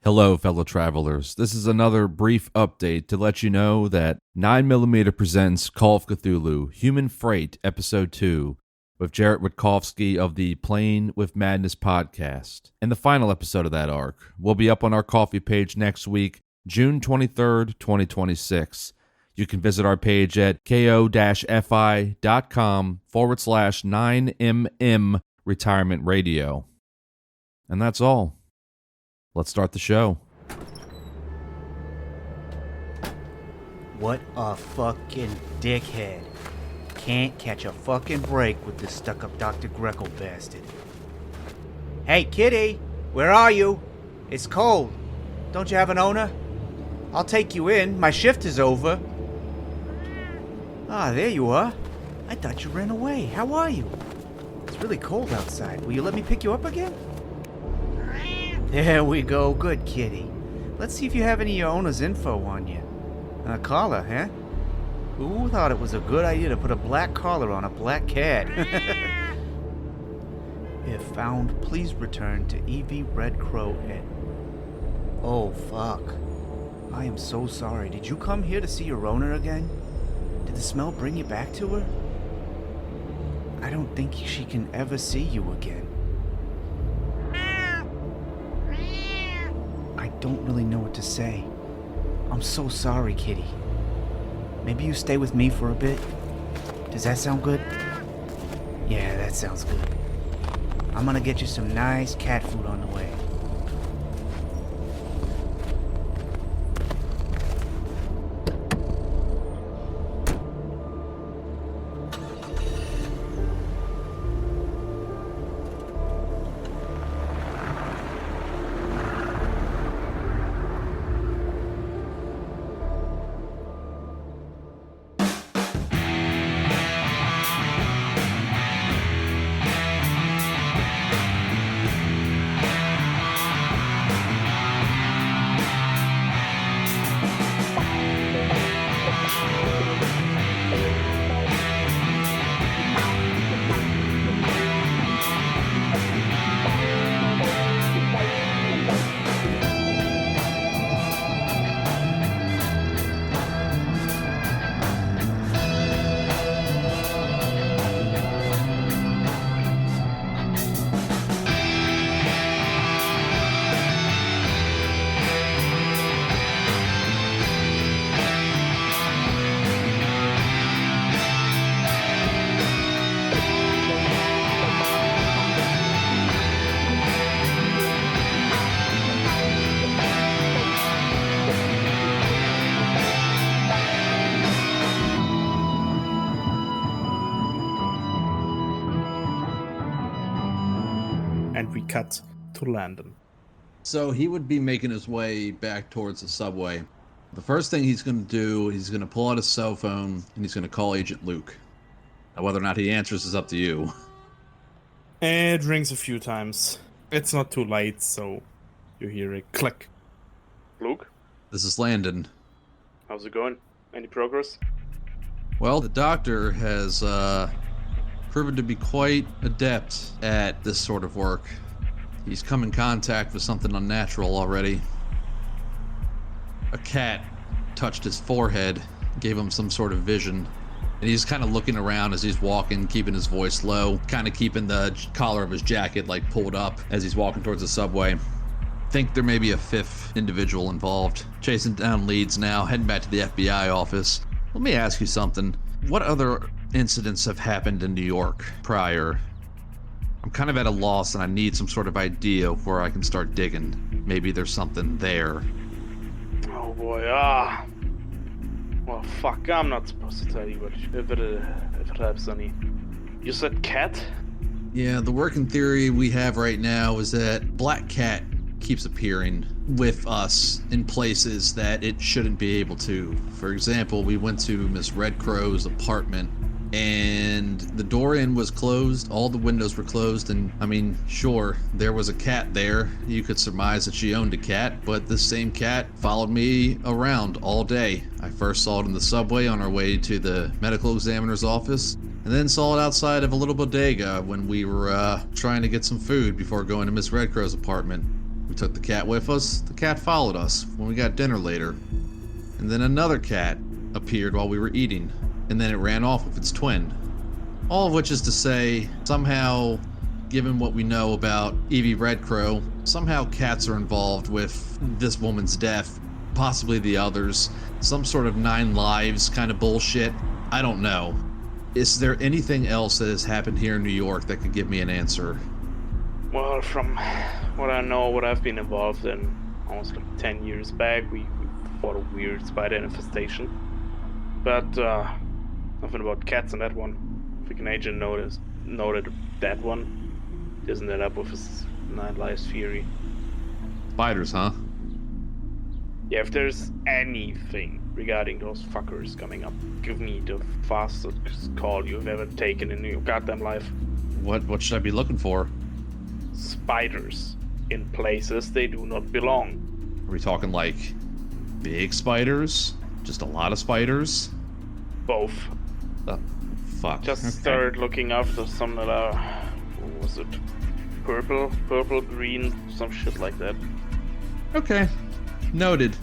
Hello, fellow travelers. This is another brief update to let you know that 9mm presents Call of Cthulhu, Human Freight, Episode 2, with Jarrett Witkowski of the Playing with Madness podcast. And the final episode of that arc will be up on our Ko-fi page next week, June 23rd, 2026. You can visit our page at ko-fi.com/9mm retirement radio. And that's all. Let's start the show. What a fucking dickhead. Can't catch a fucking break with this stuck-up Dr. Greco bastard. Hey, kitty! Where are you? It's cold. Don't you have an owner? I'll take you in. My shift is over. Ah, there you are. I thought you ran away. How are you? It's really cold outside. Will you let me pick you up again? There we go. Good kitty. Let's see if you have any of your owner's info on you. A collar, huh? Who thought it was a good idea to put a black collar on a black cat? If found, please return to E.V. Red Crow at... Oh, fuck. I am so sorry. Did you come here to see your owner again? Did the smell bring you back to her? I don't think she can ever see you again. I don't really know what to say. I'm so sorry, kitty. Maybe you stay with me for a bit? Does that sound good? Yeah, that sounds good. I'm gonna get you some nice cat food on the way. We cut to LANDON. So he would be making his way back towards the subway. The first thing he's going to do, he's going to pull out his cell phone and he's going to call Agent Luke. Now, whether or not he answers is up to you. It rings a few times. It's not too late, so you hear a click. Luke? This is LANDON. How's it going? Any progress? Well, the doctor has proven to be quite adept at this sort of work. He's come in contact with something unnatural already. A cat touched his forehead, gave him some sort of vision, and he's kind of looking around as he's walking, keeping his voice low, kind of keeping the collar of his jacket like pulled up as he's walking towards the subway. Think there may be a fifth individual involved. Chasing down leads now, heading back to the FBI office. Let me ask you something. What other incidents have happened in New York prior? I'm kind of at a loss and I need some sort of idea of where I can start digging. Maybe there's something there. Oh boy, well, fuck, I'm not supposed to tell you if it helps any. You said cat? Yeah, the working theory we have right now is that Black Cat keeps appearing with us in places that it shouldn't be able to. For example, we went to Miss Red Crow's apartment and the door in was closed, all the windows were closed, and I mean, sure, there was a cat there. You could surmise that she owned a cat, but this same cat followed me around all day. I first saw it in the subway on our way to the medical examiner's office, and then saw it outside of a little bodega when we were trying to get some food before going to Miss Red Crow's apartment. We took the cat with us. The cat followed us when we got dinner later. And then another cat appeared while we were eating. And then it ran off with its twin. All of which is to say, somehow, given what we know about Evie Red Crow, somehow cats are involved with this woman's death, possibly the others. Some sort of 9 lives kind of bullshit. I don't know. Is there anything else that has happened here in New York that could give me an answer? Well, from what I know, what I've been involved in almost like 10 years back, we fought a weird spider infestation. But nothing about cats in that one. Freaking agent noted that one. Doesn't end up with his 9 lives theory. Spiders, huh? Yeah, if there's anything regarding those fuckers coming up, give me the fastest call you've ever taken in your goddamn life. What should I be looking for? Spiders in places they do not belong. Are we talking like big spiders? Just a lot of spiders? Both. Fuck. Just Okay. start looking after some that are, what was it? Purple, green, some shit like that. Okay. Noted.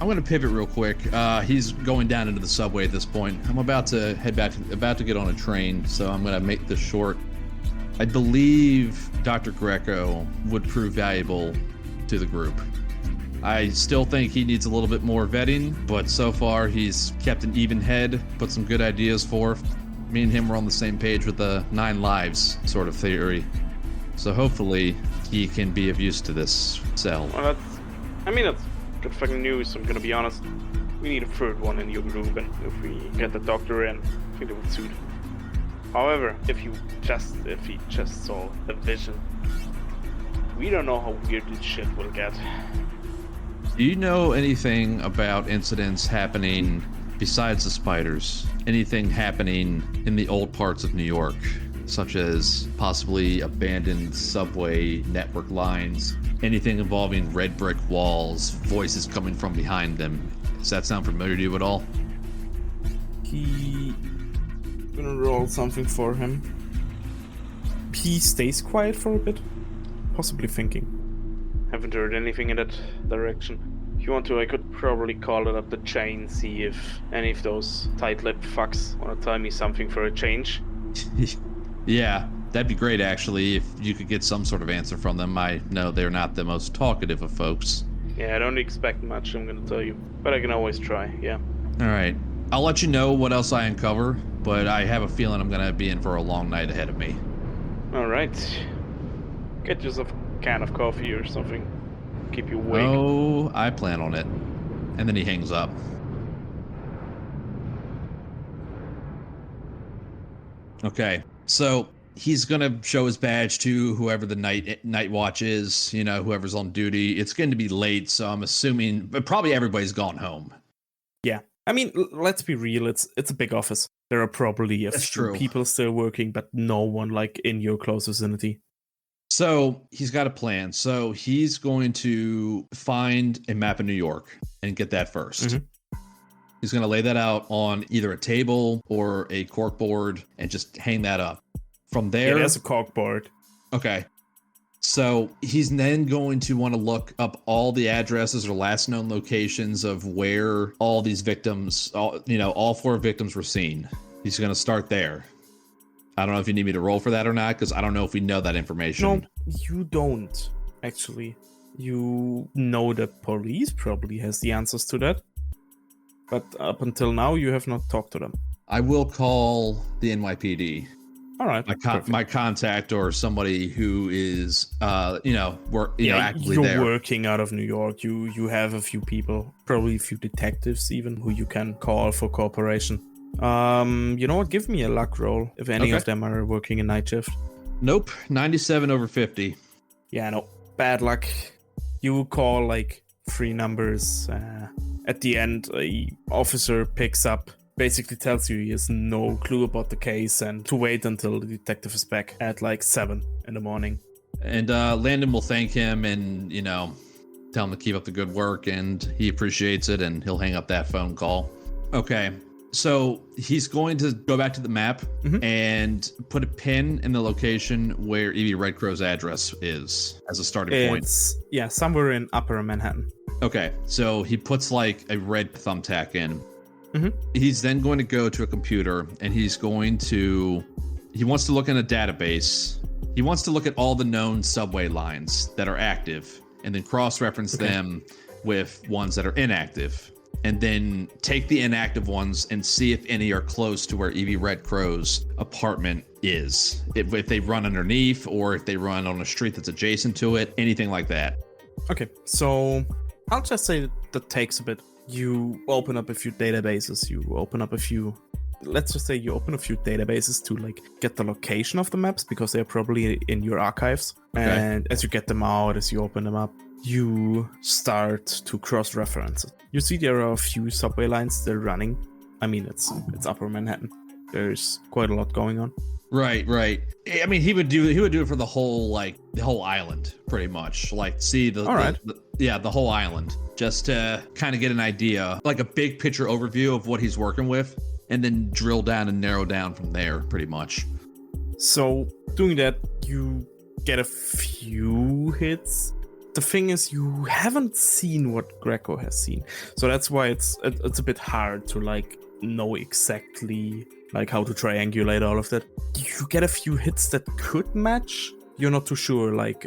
I'm gonna pivot real quick. He's going down into the subway at this point. I'm about to head back, about to get on a train, so I'm gonna make this short. I believe Dr. Greco would prove valuable to the group. I still think he needs a little bit more vetting, but so far he's kept an even head, put some good ideas forth. Me and him were on the same page with the 9 lives sort of theory. So hopefully he can be of use to this cell. Well, that's good fucking news, I'm gonna be honest. We need a third one in your group, and if we get the doctor in, I think it would suit. However, if he just saw a vision, we don't know how weird this shit will get. Do you know anything about incidents happening besides the spiders? Anything happening in the old parts of New York, such as possibly abandoned subway network lines? Anything involving red brick walls, voices coming from behind them? Does that sound familiar to you at all? Gonna roll something for him. He stays quiet for a bit, possibly thinking. Haven't heard anything in that direction. If you want to, I could probably call it up the chain, see if any of those tight-lipped fucks want to tell me something for a change. Yeah, that'd be great actually, if you could get some sort of answer from them. I know they're not the most talkative of folks. Yeah, I don't expect much, I'm gonna tell you. But I can always try, yeah. Alright, I'll let you know what else I uncover, but I have a feeling I'm gonna be in for a long night ahead of me. Alright. Get yourself a can of coffee or something. Keep you awake. Oh, I plan on it. And then he hangs up. Okay, so he's gonna show his badge to whoever the night watch is, you know, whoever's on duty. It's going to be late, so I'm assuming, but probably everybody's gone home. Yeah, I mean, let's be real. It's a big office. There are probably a That's few true. people still working, but no one like in your close vicinity. So he's got a plan. So he's going to find a map of New York and get that first. Mhm. He's going to lay that out on either a table or a corkboard and just hang that up. From there, Yeah, there's a corkboard. okay. So he's then going to want to look up all the addresses or last known locations of where all these victims, all 4 victims were seen. He's going to start there. I don't know if you need me to roll for that or not, because I don't know if we know that information. No, you don't, actually. You know the police probably has the answers to that. But up until now, you have not talked to them. I will call the NYPD. All right. My contact or somebody who is, actively you're there. working out of New York. You have a few people, probably a few detectives even, who you can call for cooperation. You know what? Give me a luck roll if any Okay. of them are working a night shift. Nope, 97 over 50. Yeah, no, bad luck. You call like 3 numbers. At the end, a officer picks up, basically tells you he has no clue about the case and to wait until the detective is back at like 7 in the morning. And Landon will thank him and, tell him to keep up the good work, and he appreciates it, and he'll hang up that phone call. Okay, So he's going to go back to the map and put a pin in the location where Evie Red Crow's address is as a starting point. Yeah, somewhere in Upper Manhattan. Okay, so he puts like a red thumbtack in. He's then going to go to a computer and he wants to look in a database. He wants to look at all the known subway lines that are active and then cross-reference them with ones that are inactive. And then take the inactive ones and see if any are close to where Evie Red Crow's apartment is. If they run underneath or if they run on a street that's adjacent to it, anything like that. Okay, so I'll just say that takes a bit. You open up a few databases, let's just say you open a few databases to like get the location of the maps because they're probably in your archives. Okay. And as you get them out, as you open them up, you start to cross-reference it. You see there are a few subway lines they're running. I mean, it's Upper Manhattan. There's quite a lot going on. Right. I mean, he would do it for the whole island, pretty much. Like, see the whole island, just to kind of get an idea, like a big picture overview of what he's working with, and then drill down and narrow down from there, pretty much. So doing that, you get a few hits. The thing is, you haven't seen what Greco has seen, so that's why it's a bit hard to like know exactly like how to triangulate all of that. You get a few hits that could match. You're not too sure, like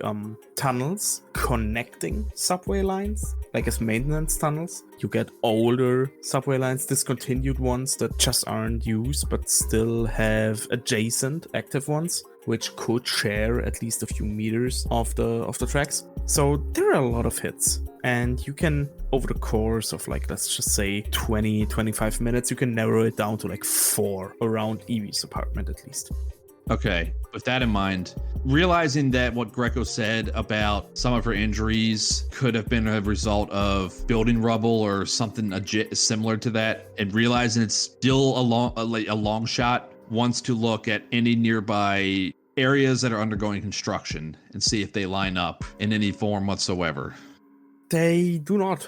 tunnels connecting subway lines, like as maintenance tunnels. You get older subway lines, discontinued ones that just aren't used but still have adjacent active ones, which could share at least a few meters of the tracks. So there are a lot of hits, and you can, over the course of like, let's just say 20-25 minutes, you can narrow it down to like 4 around Evie's apartment at least. Okay, with that in mind, realizing that what Greco said about some of her injuries could have been a result of building rubble or something similar to that, and realizing it's still a long shot, wants to look at any nearby areas that are undergoing construction and see if they line up in any form whatsoever. They do not.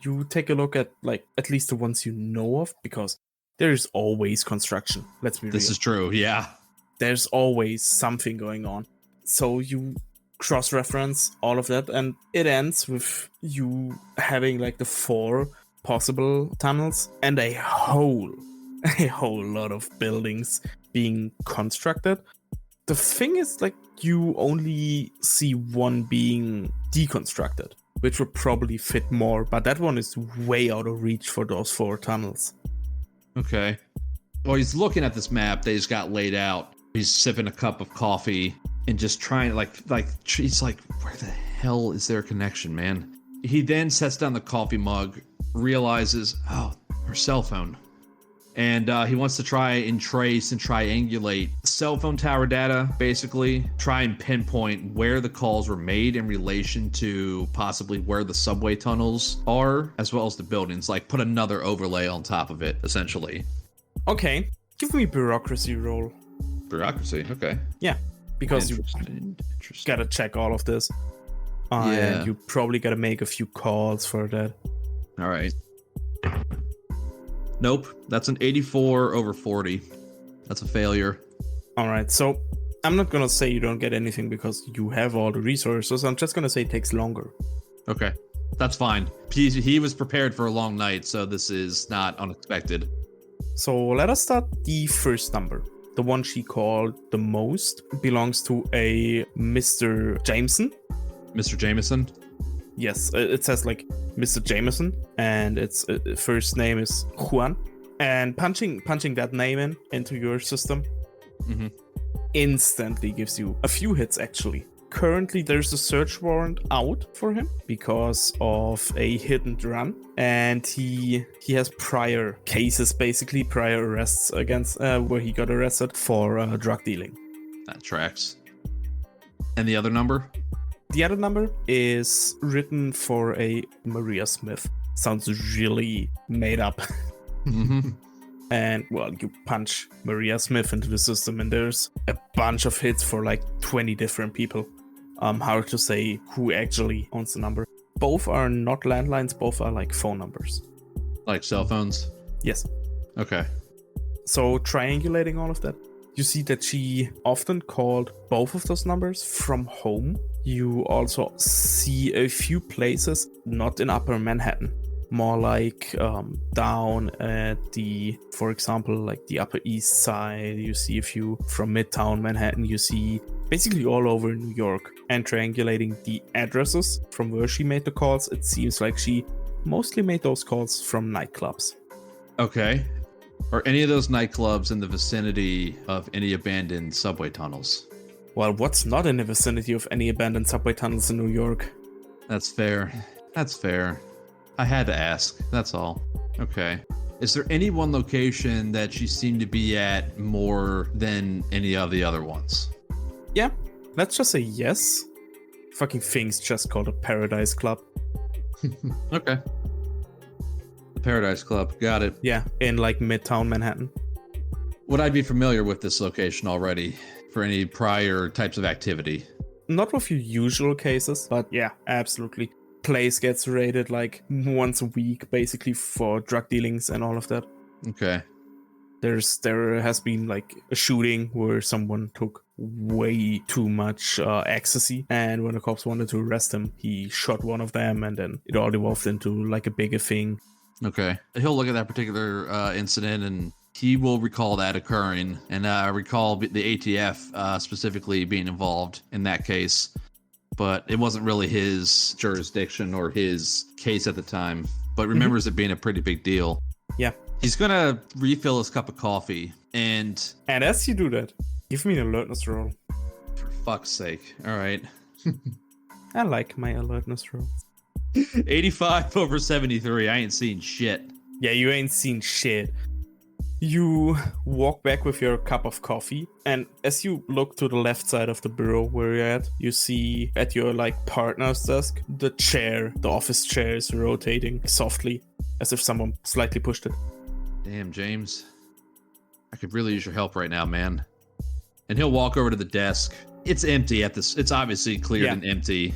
You take a look at like at least the ones you know of, because there's always construction. Let's be real. This is true, yeah. There's always something going on. So you cross-reference all of that, and it ends with you having like the 4 possible tunnels and a whole lot of buildings being constructed. The thing is, like, you only see one being deconstructed, which would probably fit more, but that one is way out of reach for those 4 tunnels. Okay. Well, he's looking at this map that he's got laid out. He's sipping a cup of coffee and just trying, he's like, where the hell is their connection, man? He then sets down the coffee mug, realizes, oh, her cell phone. And he wants to try and trace and triangulate cell phone tower data, basically. Try and pinpoint where the calls were made in relation to possibly where the subway tunnels are, as well as the buildings. Like, put another overlay on top of it, essentially. Okay. Give me bureaucracy roll. Bureaucracy, okay. Yeah, because you gotta check all of this. And you probably gotta make a few calls for that. All right. Nope, that's an 84 over 40. That's a failure. All right, so I'm not gonna say you don't get anything because you have all the resources. I'm just gonna say it takes longer. Okay, that's fine. He was prepared for a long night, so this is not unexpected. So let us start the first number. The one she called the most belongs to a Mr. Jameson. Mr. Jameson? Yes, it says like Mr. Jameson, and its first name is Juan. And punching that name into your system instantly gives you a few hits, actually. Currently, there's a search warrant out for him because of a hit and run, and he has prior cases, basically prior arrests against where he got arrested for drug dealing. That tracks. And the other number? The other number is written for a Maria Smith. Sounds really made up. And, well, you punch Maria Smith into the system, and there's a bunch of hits for like 20 different people. Hard to say who actually owns the number. Both are not landlines, both are like phone numbers. Like cell phones? Yes. Okay. So triangulating all of that, you see that she often called both of those numbers from home. You also see a few places not in Upper Manhattan, more like down at the, for example, like the Upper East Side. You see a few from Midtown Manhattan. You see basically all over New York. And triangulating the addresses from where she made the calls, it seems like she mostly made those calls from nightclubs. Okay. Are any of those nightclubs in the vicinity of any abandoned subway tunnels? Well, what's not in the vicinity of any abandoned subway tunnels in New York? That's fair. That's fair. I had to ask. That's all. Okay. Is there any one location that she seemed to be at more than any of the other ones? Yeah, let's just say yes. Fucking thing's just called a Paradise Club. Okay. The Paradise Club. Got it. Yeah, in like Midtown Manhattan. Would I be familiar with this location already for any prior types of activity? Not with your usual cases, but yeah, absolutely. Place gets raided like once a week, basically, for drug dealings and all of that. Okay. There has been like a shooting where someone took way too much ecstasy, and when the cops wanted to arrest him, he shot one of them, and then it all evolved into like a bigger thing. Okay. He'll look at that particular incident and he will recall that occurring and recall the ATF specifically being involved in that case. But it wasn't really his jurisdiction or his case at the time, but remembers it being a pretty big deal. Yeah. He's going to refill his cup of coffee and... And as you do that, give me an alertness roll. For fuck's sake. All right. I like my alertness roll. 85 over 73. I ain't seen shit. Yeah, you ain't seen shit. You walk back with your cup of coffee, and as you look to the left side of the bureau where you're at, you see at your like partner's desk, the office chair is rotating softly, as if someone slightly pushed it. Damn, James. I could really use your help right now, man. And he'll walk over to the desk. It's empty at this. It's obviously cleared and empty.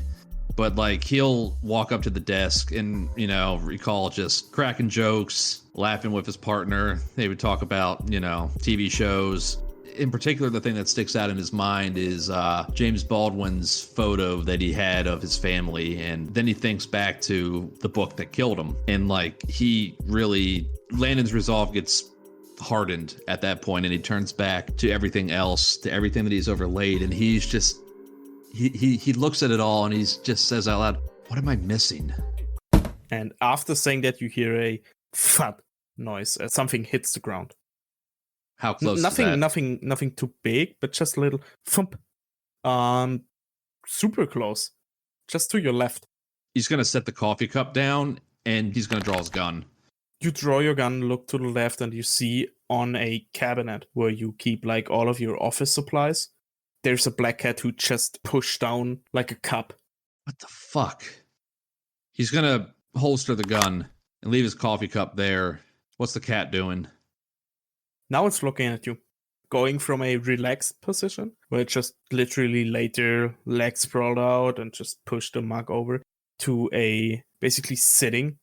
But like he'll walk up to the desk and, you know, recall just cracking jokes, laughing with his partner. They would talk about, you know, TV shows. In particular, the thing that sticks out in his mind is James Baldwin's photo that he had of his family. And then he thinks back to the book that killed him. And like Landon's resolve gets hardened at that point, and he turns back to everything else, to everything that he's overlaid. And he's just, he looks at it all and he just says out loud, what am I missing? And after saying that, you hear a thud noise as something hits the ground. How close is that? Nothing too big, but just a little thump. Super close. Just to your left. He's going to set the coffee cup down and he's going to draw his gun. You draw your gun, look to the left, and you see on a cabinet where you keep like all of your office supplies, there's a black cat who just pushed down like a cup. What the fuck? He's going to holster the gun and leave his coffee cup there. What's the cat doing? Now it's looking at you, going from a relaxed position, where it just literally laid their legs sprawled out and just pushed the mug over, to a basically sitting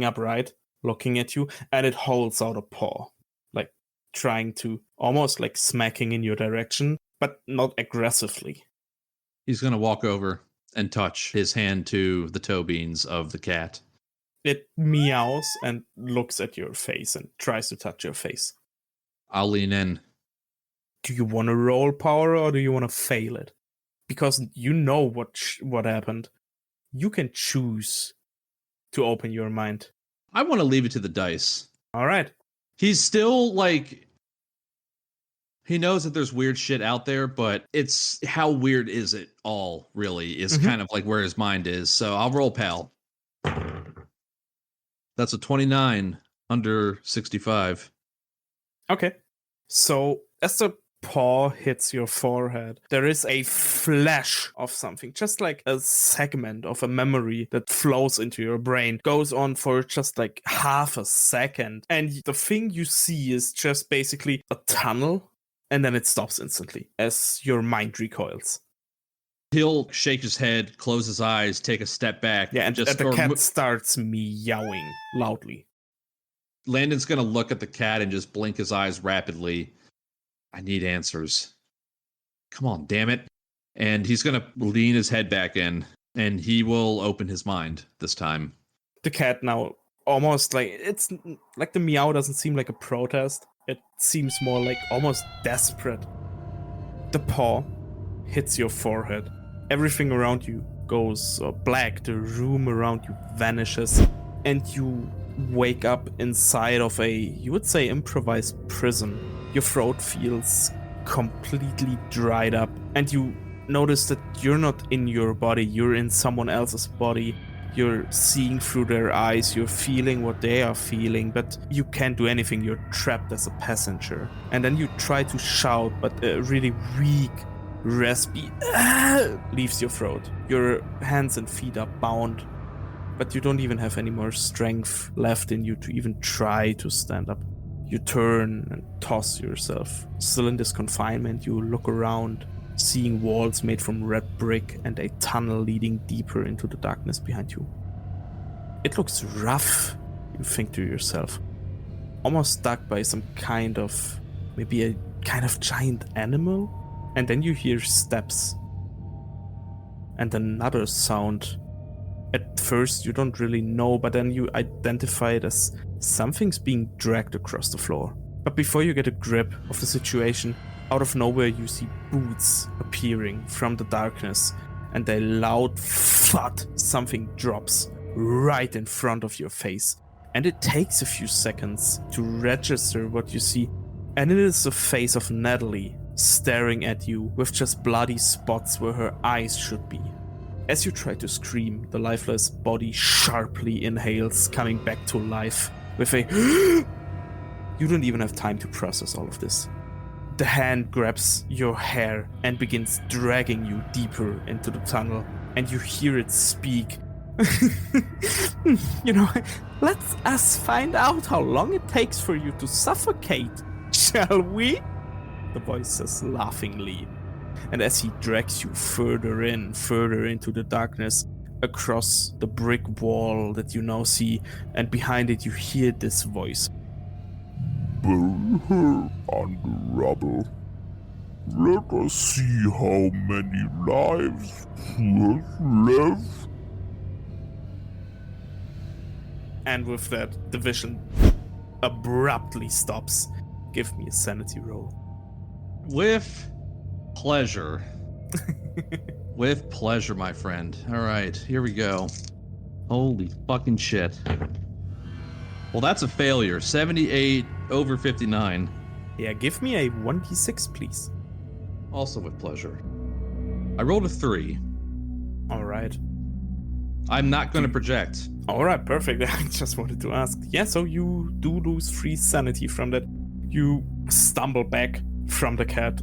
upright, looking at you, and it holds out a paw, like trying to, almost like smacking in your direction, but not aggressively. He's going to walk over and touch his hand to the toe beans of the cat. It meows and looks at your face and tries to touch your face. I'll lean in. Do you want to roll power or do you want to fail it? Because you know what happened. You can choose to open your mind. I want to leave it to the dice. All right. He's still like, he knows that there's weird shit out there, but it's how weird is it all really is kind of like where his mind is. So I'll roll pal. That's a 29 under 65. Okay. So as the paw hits your forehead, there is a flash of something, just like a segment of a memory that flows into your brain, goes on for just like half a second. And the thing you see is just basically a tunnel, and then it stops instantly as your mind recoils. He'll shake his head, close his eyes, take a step back. Yeah, and the cat starts meowing loudly. Landon's going to look at the cat and just blink his eyes rapidly. I need answers. Come on, damn it. And he's going to lean his head back in, and he will open his mind this time. The cat now almost like, it's like the meow doesn't seem like a protest. It seems more like almost desperate. The paw hits your forehead. Everything around you goes black. The room around you vanishes. And you wake up inside of a, you would say, improvised prison. Your throat feels completely dried up. And you notice that you're not in your body. You're in someone else's body. You're seeing through their eyes. You're feeling what they are feeling. But you can't do anything. You're trapped as a passenger. And then you try to shout, but a really weak, raspy leaves your throat. Your hands and feet are bound. But you don't even have any more strength left in you to even try to stand up. You turn and toss yourself. Still in this confinement, you look around, seeing walls made from red brick and a tunnel leading deeper into the darkness behind you. It looks rough, you think to yourself. Almost stuck by some kind of, maybe a kind of giant animal. And then you hear steps. And another sound. At first you don't really know, but then you identify it as something's being dragged across the floor. But before you get a grip of the situation, out of nowhere you see boots appearing from the darkness, and a loud thud. Something drops right in front of your face. And it takes a few seconds to register what you see, and it is the face of Natalie staring at you with just bloody spots where her eyes should be. As you try to scream, the lifeless body sharply inhales, coming back to life with a You don't even have time to process all of this. The hand grabs your hair and begins dragging you deeper into the tunnel, and you hear it speak. Let us find out how long it takes for you to suffocate, shall we? The voice says laughingly. And as he drags you further into the darkness, across the brick wall that you now see, and behind it you hear this voice. Bury her on the rubble. Let us see how many lives she has left. And with that, the vision abruptly stops. Give me a sanity roll. With pleasure. With pleasure, my friend. All right, here we go. Holy fucking shit. Well, that's a failure. 78 over 59. Yeah, give me a 1d6, please. Also with pleasure. I rolled a 3. All right. I'm not going to project. All right, perfect. I just wanted to ask. Yeah, so you do lose 3 sanity from that. You stumble back from the cat.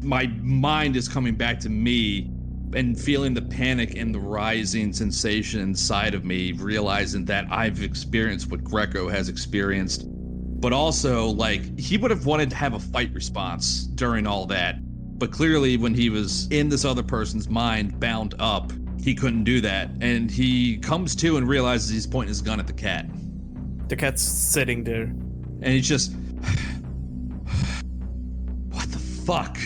My mind is coming back to me and feeling the panic and the rising sensation inside of me, realizing that I've experienced what Greco has experienced. But also, like, he would have wanted to have a fight response during all that. But clearly, when he was in this other person's mind, bound up, he couldn't do that. And he comes to and realizes he's pointing his gun at the cat. The cat's sitting there. And he's just... What the fuck?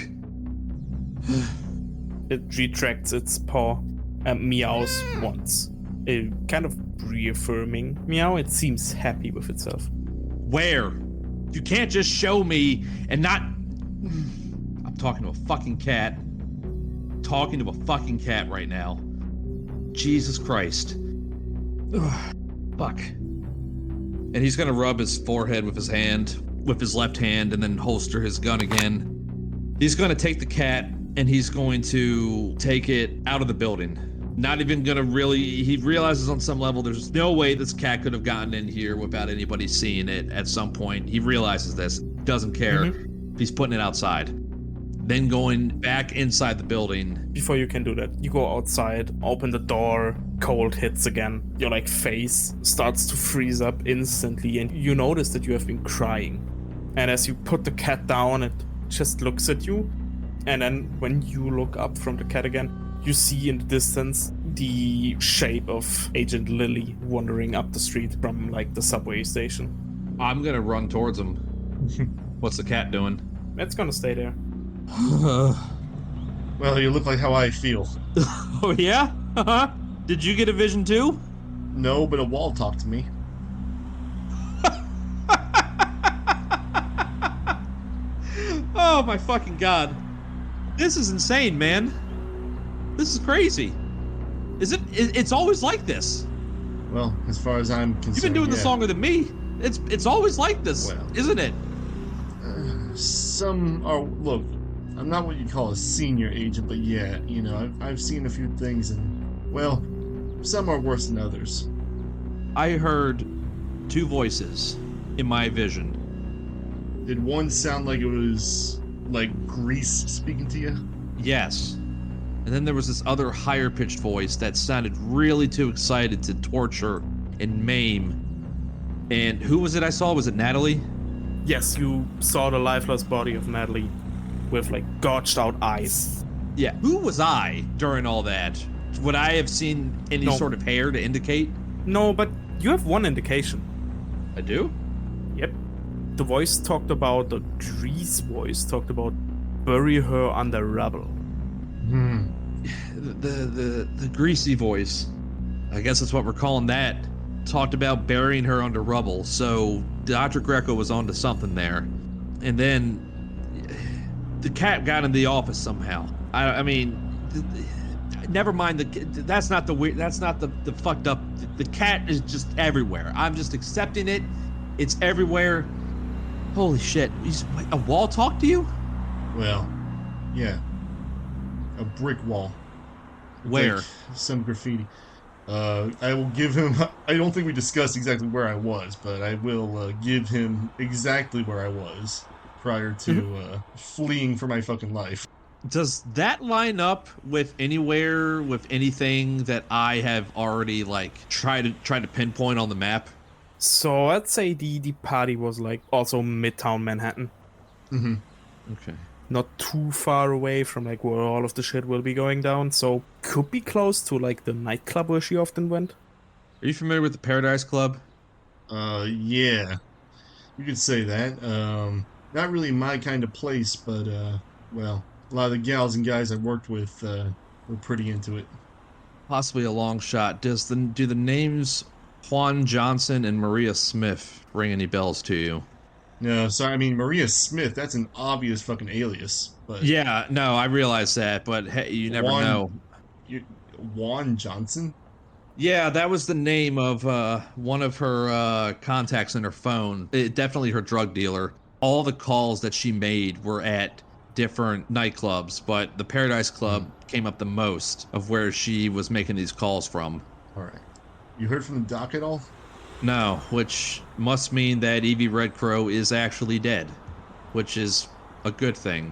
It retracts its paw and meows once. A kind of reaffirming meow. It seems happy with itself. Where? You can't just show me and not... I'm talking to a fucking cat. Talking to a fucking cat right now. Jesus Christ. Ugh, fuck. And he's gonna rub his forehead with his hand, with his left hand, and then holster his gun again. He's gonna take the cat and he's going to take it out of the building. Not even gonna really, he realizes on some level there's no way this cat could have gotten in here without anybody seeing it at some point. He realizes this, doesn't care. Mm-hmm. He's putting it outside. Then going back inside the building. Before you can do that, you go outside, open the door, cold hits again. Your face starts to freeze up instantly, and you notice that you have been crying. And as you put the cat down, it just looks at you. And then when you look up from the cat again, you see in the distance the shape of Agent Lily wandering up the street from the subway station. I'm gonna run towards him. What's the cat doing? It's gonna stay there. Well, you look like how I feel. Oh yeah? Did you get a vision too? No, but a wall talked to me. Oh my fucking god. This is insane, man. This is crazy. It's always like this. Well, as far as I'm concerned, You've been doing this longer than me. It's always like this, Well. isn't it? Some are. Look, I'm not what you call a senior agent, but yeah, you know, I've seen a few things, and well, some are worse than others. I heard two voices in my vision. Did one sound like it was like Grease speaking to you? Yes. And then there was this other higher pitched voice that sounded really too excited to torture and maim. And who was it I saw? Was it Natalie? Yes, you saw the lifeless body of Natalie with like gouged out eyes. Yeah. Who was I during all that? Would I have seen any No. sort of hair to indicate? No, but you have one indication. I do? Yep. The voice talked about, the Grease voice talked about bury her under rubble. The greasy voice. I guess that's what we're calling that. Talked about burying her under rubble. So Dr. Greco was onto something there. And then the cat got in the office somehow. I mean, never mind that's not the weird. That's not the fucked up. The cat is just everywhere. I'm just accepting it. It's everywhere. Holy shit! A wall talk to you? Well, yeah, a brick wall. With, Where? like, some graffiti. I will give him. I don't think we discussed exactly where I was, but I will give him exactly where I was prior to fleeing for my fucking life. Does that line up with anywhere with anything that I have already like tried to pinpoint on the map? So I'd say the party was like also Midtown Manhattan. Mm-hmm. Okay. Not too far away from like where all of the shit will be going down. So could be close to like the nightclub where she often went. Are you familiar with the Paradise Club? Yeah, you could say that. Not really my kind of place, but well, a lot of the gals and guys I worked with were pretty into it. Possibly a long shot. Do the names Juan Johnson and Maria Smith ring any bells to you? No, sorry, I mean Maria Smith. That's an obvious fucking alias. But Yeah, no, I realize that, but hey, you never know. Juan Johnson. Yeah, that was the name of one of her contacts in her phone. Definitely her drug dealer. All the calls that she made were at different nightclubs, but the Paradise Club came up the most of where she was making these calls from. All right, you heard from the doc at all? No, which must mean that Evie Red Crow is actually dead, which is a good thing.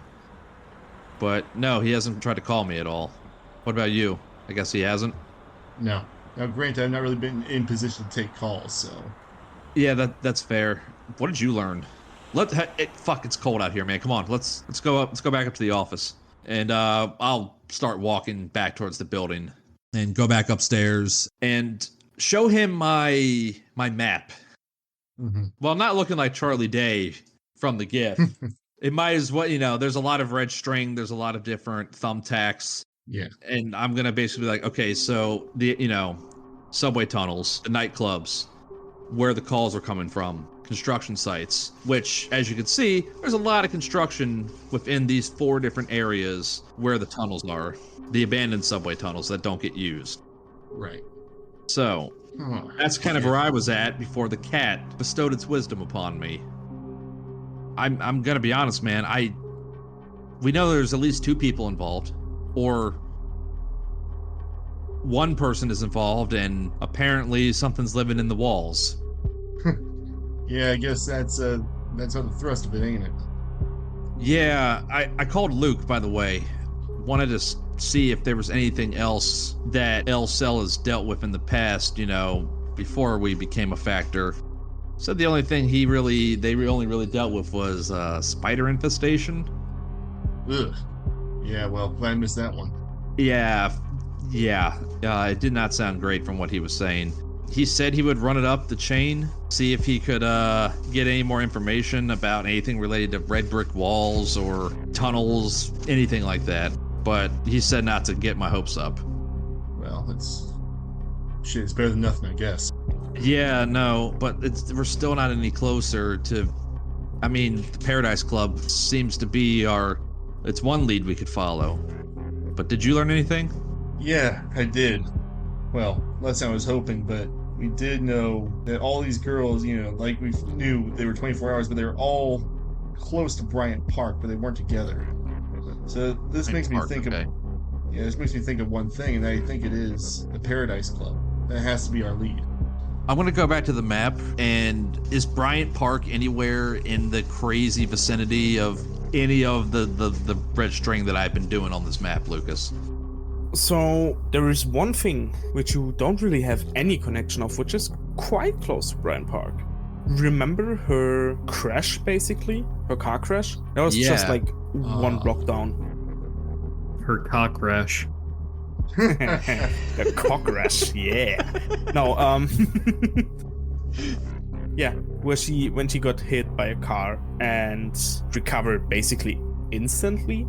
But no, he hasn't tried to call me at all. What about you? I guess he hasn't? No. Now, granted, I've not really been in position to take calls, so. Yeah, that's fair. What did you learn? Fuck, it's cold out here, man. Come on, let's go up. Let's go back up to the office, and I'll start walking back towards the building, and go back upstairs and show him my map. Mm-hmm. Well, not looking like Charlie Day from the GIF. It might as well, there's a lot of red string. There's a lot of different thumbtacks. Yeah. And I'm going to basically be like, okay, so the, subway tunnels, the nightclubs, where the calls are coming from, construction sites, which, as you can see, there's a lot of construction within these 4 different areas where the tunnels are. The abandoned subway tunnels that don't get used. Right. So, that's kind of where I was at before the cat bestowed its wisdom upon me. I'm gonna be honest, man. We know there's at least 2 people involved, or one person is involved, and apparently something's living in the walls. Yeah, I guess that's on the thrust of it, ain't it? Yeah, I called Luke, by the way. Wanted to see if there was anything else that El Cell has dealt with in the past, before we became a factor. Said the only thing they only really dealt with was spider infestation. Ugh. Yeah, well, glad I missed that one. Yeah. It did not sound great from what he was saying. He said he would run it up the chain, see if he could get any more information about anything related to red brick walls or tunnels, anything like that. But he said not to get my hopes up. Well, it's better than nothing, I guess. Yeah, no, but we're still not any closer to. I mean, the Paradise Club seems to be it's one lead we could follow. But did you learn anything? Yeah, I did. Well, less than I was hoping, but we did know that all these girls, like we knew they were 24 hours, but they were all close to Bryant Park, but they weren't together. So this makes me think of one thing, and I think it is the Paradise Club. That has to be our lead. I'm gonna go back to the map, and is Bryant Park anywhere in the crazy vicinity of any of the red string that I've been doing on this map, Lucas? So there is one thing which you don't really have any connection of, which is quite close to Bryant Park. Remember her crash, basically? Her car crash? That was just like one block down. Her cock rash. The cock rash, yeah. No, yeah, when she got hit by a car and recovered basically instantly.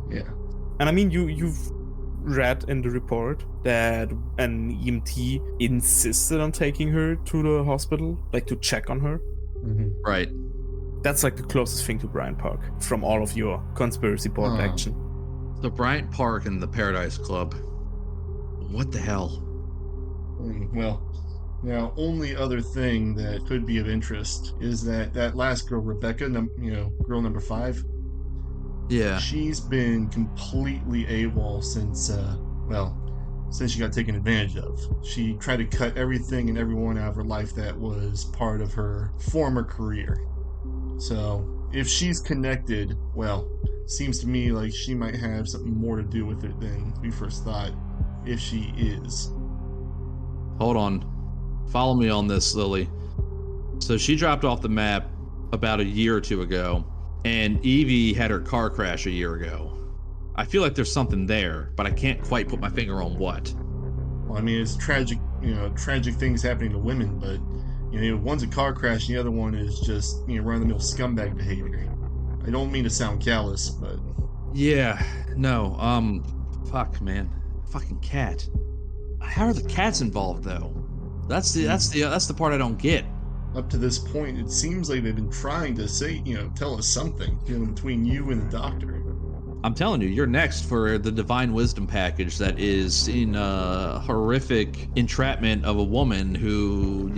Yeah. And I mean, you've read in the report that an EMT insisted on taking her to the hospital, like to check on her. Right. That's like the closest thing to Bryant Park from all of your conspiracy board action. The Bryant Park and the Paradise Club. What the hell? Well, now only other thing that could be of interest is that last girl, Rebecca, girl number 5. Yeah. She's been completely AWOL since she got taken advantage of. She tried to cut everything and everyone out of her life that was part of her former career. So if she's connected, well, seems to me like she might have something more to do with it than we first thought, if she is. Hold on. Follow me on this, Lily. So she dropped off the map about a year or two ago, and Evie had her car crash a year ago. I feel like there's something there, but I can't quite put my finger on what. Well, I mean, it's tragic things happening to women, but one's a car crash, and the other one is just run-of-the-mill scumbag behavior. I don't mean to sound callous, but yeah, no, fuck, man, fucking cat. How are the cats involved though? That's the part I don't get. Up to this point, it seems like they've been trying to say, tell us something, between you and the doctor. I'm telling you, you're next for the divine wisdom package that is in a horrific entrapment of a woman who,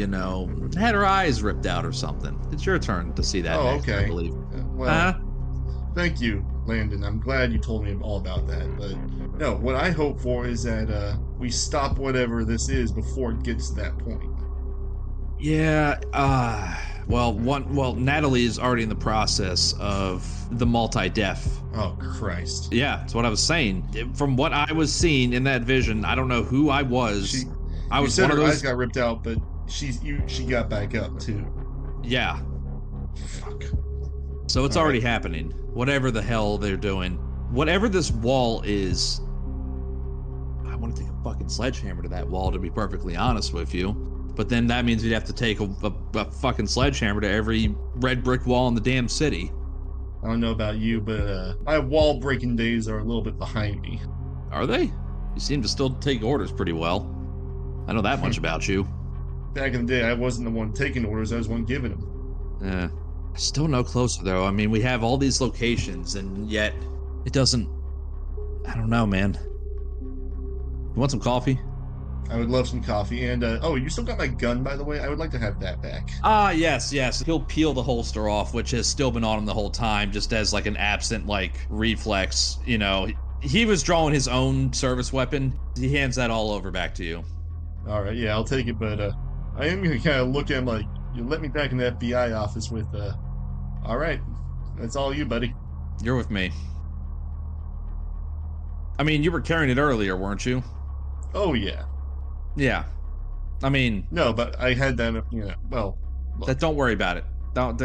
had her eyes ripped out or something. It's your turn to see that next, okay. I believe. Well, thank you, Landon. I'm glad you told me all about that. But no, what I hope for is that we stop whatever this is before it gets to that point. Yeah, well, Natalie is already in the process of the multi-death. Oh, Christ. Yeah, that's what I was saying. From what I was seeing in that vision, I don't know who I was. I was one of those. Her eyes got ripped out, but she got back up too. Yeah. Fuck. So it's already happening. Whatever the hell they're doing. Whatever this wall is, I want to take a fucking sledgehammer to that wall, to be perfectly honest with you. But then that means we'd have to take a fucking sledgehammer to every red brick wall in the damn city. I don't know about you, but my wall breaking days are a little bit behind me. Are they? You seem to still take orders pretty well. I know that much about you. Back in the day, I wasn't the one taking orders, I was the one giving them. Still no closer though. I mean, we have all these locations and yet it doesn't... I don't know, man. You want some coffee? I would love some coffee. And, you still got my gun, by the way? I would like to have that back. Yes. He'll peel the holster off, which has still been on him the whole time, just as like an absent, reflex. He was drawing his own service weapon. He hands that all over back to you. All right, yeah, I'll take it, but I am going to kind of look at him like, you let me back in the FBI office with, all right, that's all you, buddy. You're with me. I mean, you were carrying it earlier, weren't you? Oh, yeah. Yeah. I mean... No, but I had that, well... Look. Don't worry about it. Don't...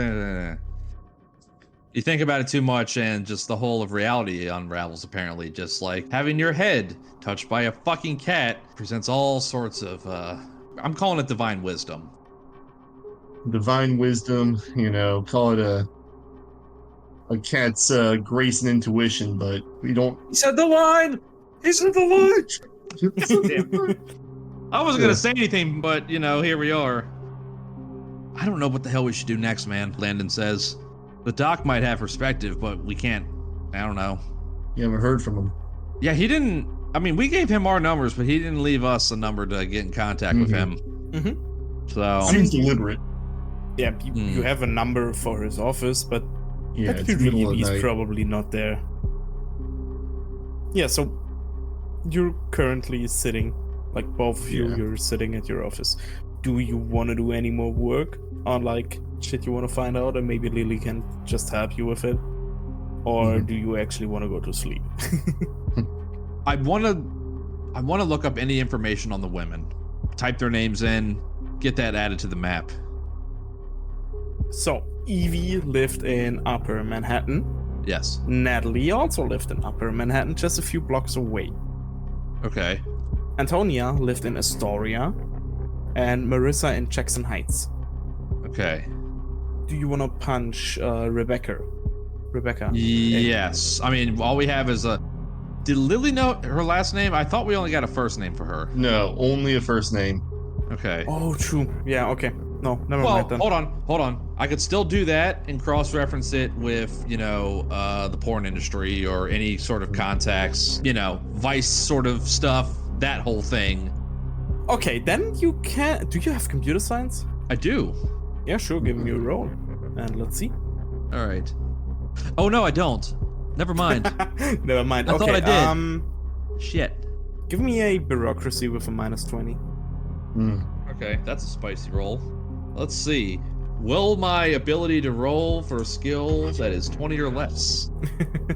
You think about it too much and just the whole of reality unravels, apparently. Just like having your head touched by a fucking cat presents all sorts of I'm calling it divine wisdom. Divine wisdom, call it a cat's grace and intuition, but we don't. He said the line. He said the line. I wasn't gonna say anything, but here we are. I don't know what the hell we should do next, man. Landon says. The doc might have perspective, but we can't. I don't know. You haven't heard from him. Yeah, he didn't. I mean, we gave him our numbers, but he didn't leave us a number to get in contact with him. So Seems deliberate. Yeah, you have a number for his office, but Yeah, that it's could middle really of he's night. probably not there. Yeah, so you're currently sitting, like both of you, Yeah. you're sitting at your office. Do you want to do any more work on like shit you want to find out, and maybe Lily can just help you with it? Or do you actually want to go to sleep? I want to look up any information on the women, type their names in, get that added to the map. So, Evie lived in Upper Manhattan. Yes. Natalie also lived in Upper Manhattan, just a few blocks away. Okay. Antonia lived in Astoria, and Marissa in Jackson Heights. Okay. Do you want to punch Rebecca? Yes. I mean, all we have is a. Did Lily know her last name? I thought we only got a first name for her. No, only a first name. Okay. Oh, true. Yeah, okay. No, never Well, mind then. hold on. I could still do that and cross-reference it with, the porn industry or any sort of contacts, Vice sort of stuff, that whole thing. Okay, then you can. Do you have computer science? I do. Yeah, sure. Give me a roll, and let's see. All right. Oh no, I don't. Never mind. Never mind. I Okay. thought I did. Shit. Give me a bureaucracy with a -20. Okay, that's a spicy roll. Let's see. Will my ability to roll for a skill that is 20 or less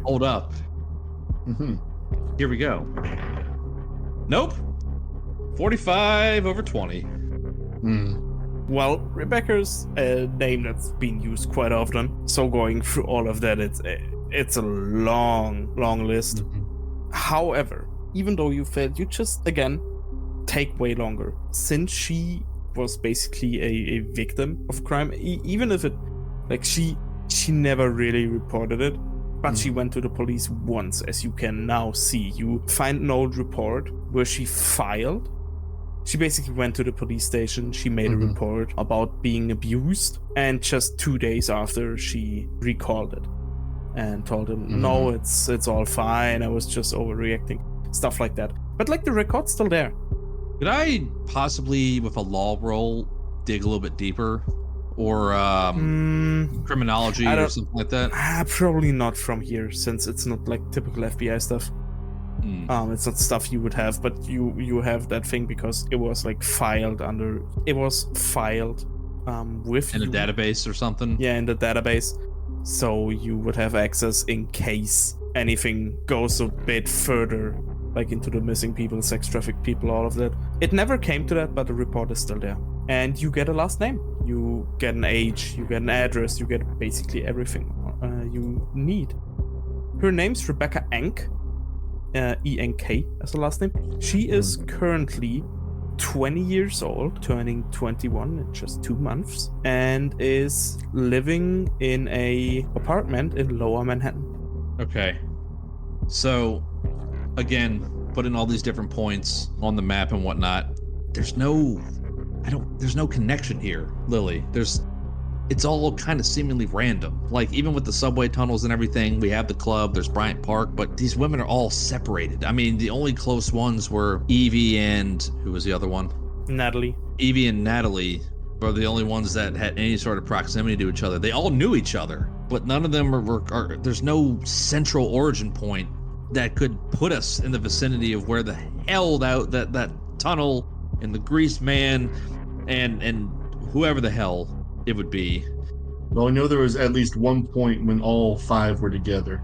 hold up? Here we go. Nope. 45 over 20. Well, Rebecca's a name that's been used quite often. So going through all of that, it's a long list. However, even though you failed, you just again take way longer, since she was basically a victim of crime. Even if it, like, she never really reported it, but she went to the police once, as you can now see. You find an old report where she filed. She basically went to the police station, she made a report about being abused, and just 2 days after, she recalled it and told him, no, it's all fine, I was just overreacting, stuff like that. But like, the record's still there. Could I possibly, with a law roll, dig a little bit deeper? Or criminology or something like that? Probably not from here, since it's not like typical FBI stuff. It's not stuff you would have, but you have that thing because it was like filed with In a you. database or something? Yeah, in the database. So you would have access in case anything goes a bit further, like into the missing people, sex trafficked people, all of that. It never came to that, but the report is still there. And you get a last name, you get an age, you get an address, you get basically everything you need. Her name's Rebecca Enk, E-N-K as a last name. She is currently 20 years old, turning 21 in just 2 months, and is living in a apartment in Lower Manhattan. Okay. So, again, putting all these different points on the map and whatnot, there's no connection here, Lily. It's all kind of seemingly random. Like, even with the subway tunnels and everything, we have the club, there's Bryant Park, but these women are all separated. I mean, the only close ones were Evie and, who was the other one? Natalie. Evie and Natalie were the only ones that had any sort of proximity to each other. They all knew each other, but none of them are there's no central origin point that could put us in the vicinity of where the hell that tunnel and the greased man and whoever the hell it would be. Well, I know there was at least one point when all 5 were together.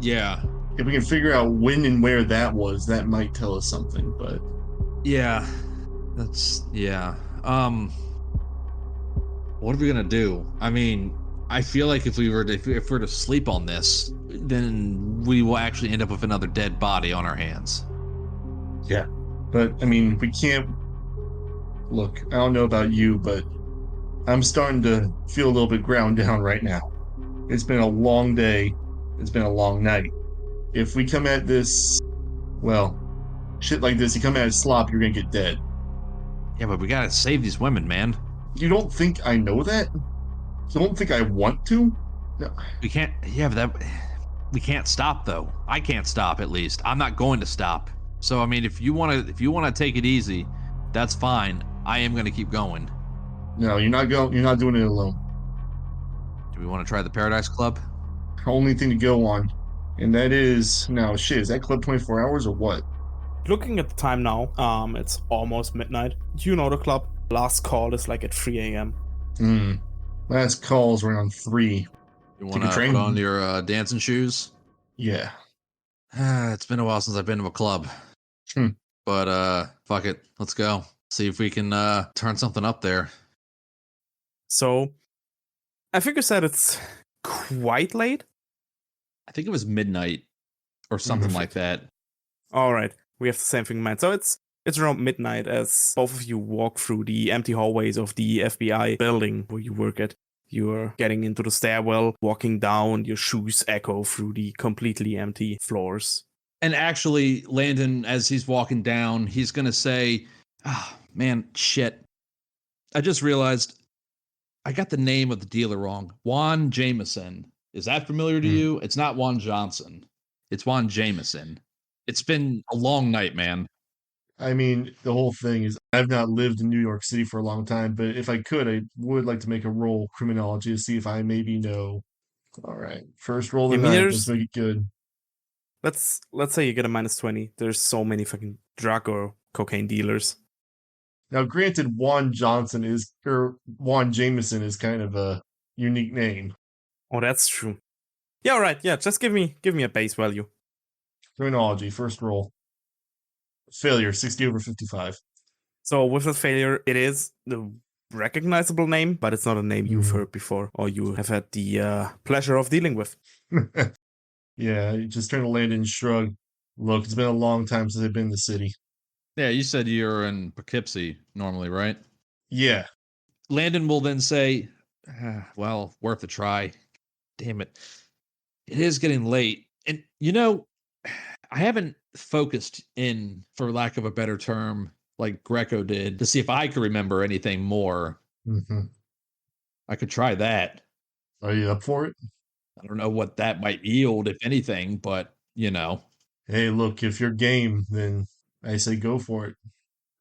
Yeah. If we can figure out when and where that was, that might tell us something, but... Yeah. Yeah. What are we gonna do? I mean, I feel like if we're to sleep on this, then we will actually end up with another dead body on our hands. Yeah. But, I mean, we can't Look, I don't know about you, but I'm starting to feel a little bit ground down right now. It's been a long day. It's been a long night. If we come at this, well, shit like this, you come at it slop, you're gonna get dead. Yeah, but we gotta save these women, man. You don't think I know that? You don't think I want to? No. We can't. Yeah, but we can't stop though. I can't stop, at least. I'm not going to stop. So I mean, if you wanna take it easy, that's fine. I am gonna keep going. No, you're not going. You're not doing it alone. Do we want to try the Paradise Club? Only thing to go on, and that is now. Shit, is that club 24 hours or what? Looking at the time now, it's almost midnight. You know the club. Last call is like at 3 a.m. Last call's around 3. You want Take a to train? put on your dancing shoes? Yeah. It's been a while since I've been to a club. But fuck it, let's go. See if we can turn something up there. So, I think you said it's quite late. I think it was midnight or something like that. All right, we have the same thing in mind. So it's around midnight as both of you walk through the empty hallways of the FBI building where you work at. You're getting into the stairwell, walking down, your shoes echo through the completely empty floors. And actually, Landon, as he's walking down, he's gonna say, "Ah, man, shit. I just realized I got the name of the dealer wrong. Juan Jameson. Is that familiar to you? It's not Juan Johnson. It's Juan Jameson. It's been a long night, man." I mean, the whole thing is I've not lived in New York City for a long time, but if I could, I would like to make a roll criminology to see if I maybe know. All right, first roll of the night. Let's make it good. Let's say you get a -20. There's so many fucking drug or cocaine dealers. Now, granted, Juan Johnson or Juan Jameson is kind of a unique name. Oh, that's true. Yeah, all right. Yeah, just give me a base value. Criminology, first roll. Failure, 60 over 55. So with that failure, it is the recognizable name, but it's not a name you've heard before or you have had the pleasure of dealing with. Yeah, you just trying to land and shrug. Look, it's been a long time since I've been in the city. Yeah, you said you're in Poughkeepsie normally, right? Yeah. Landon will then say, well, worth a try. Damn it. It is getting late. And, I haven't focused in, for lack of a better term, like Greco did, to see if I could remember anything more. I could try that. Are you up for it? I don't know what that might yield, if anything, but, Hey, look, if you're game, then I say go for it.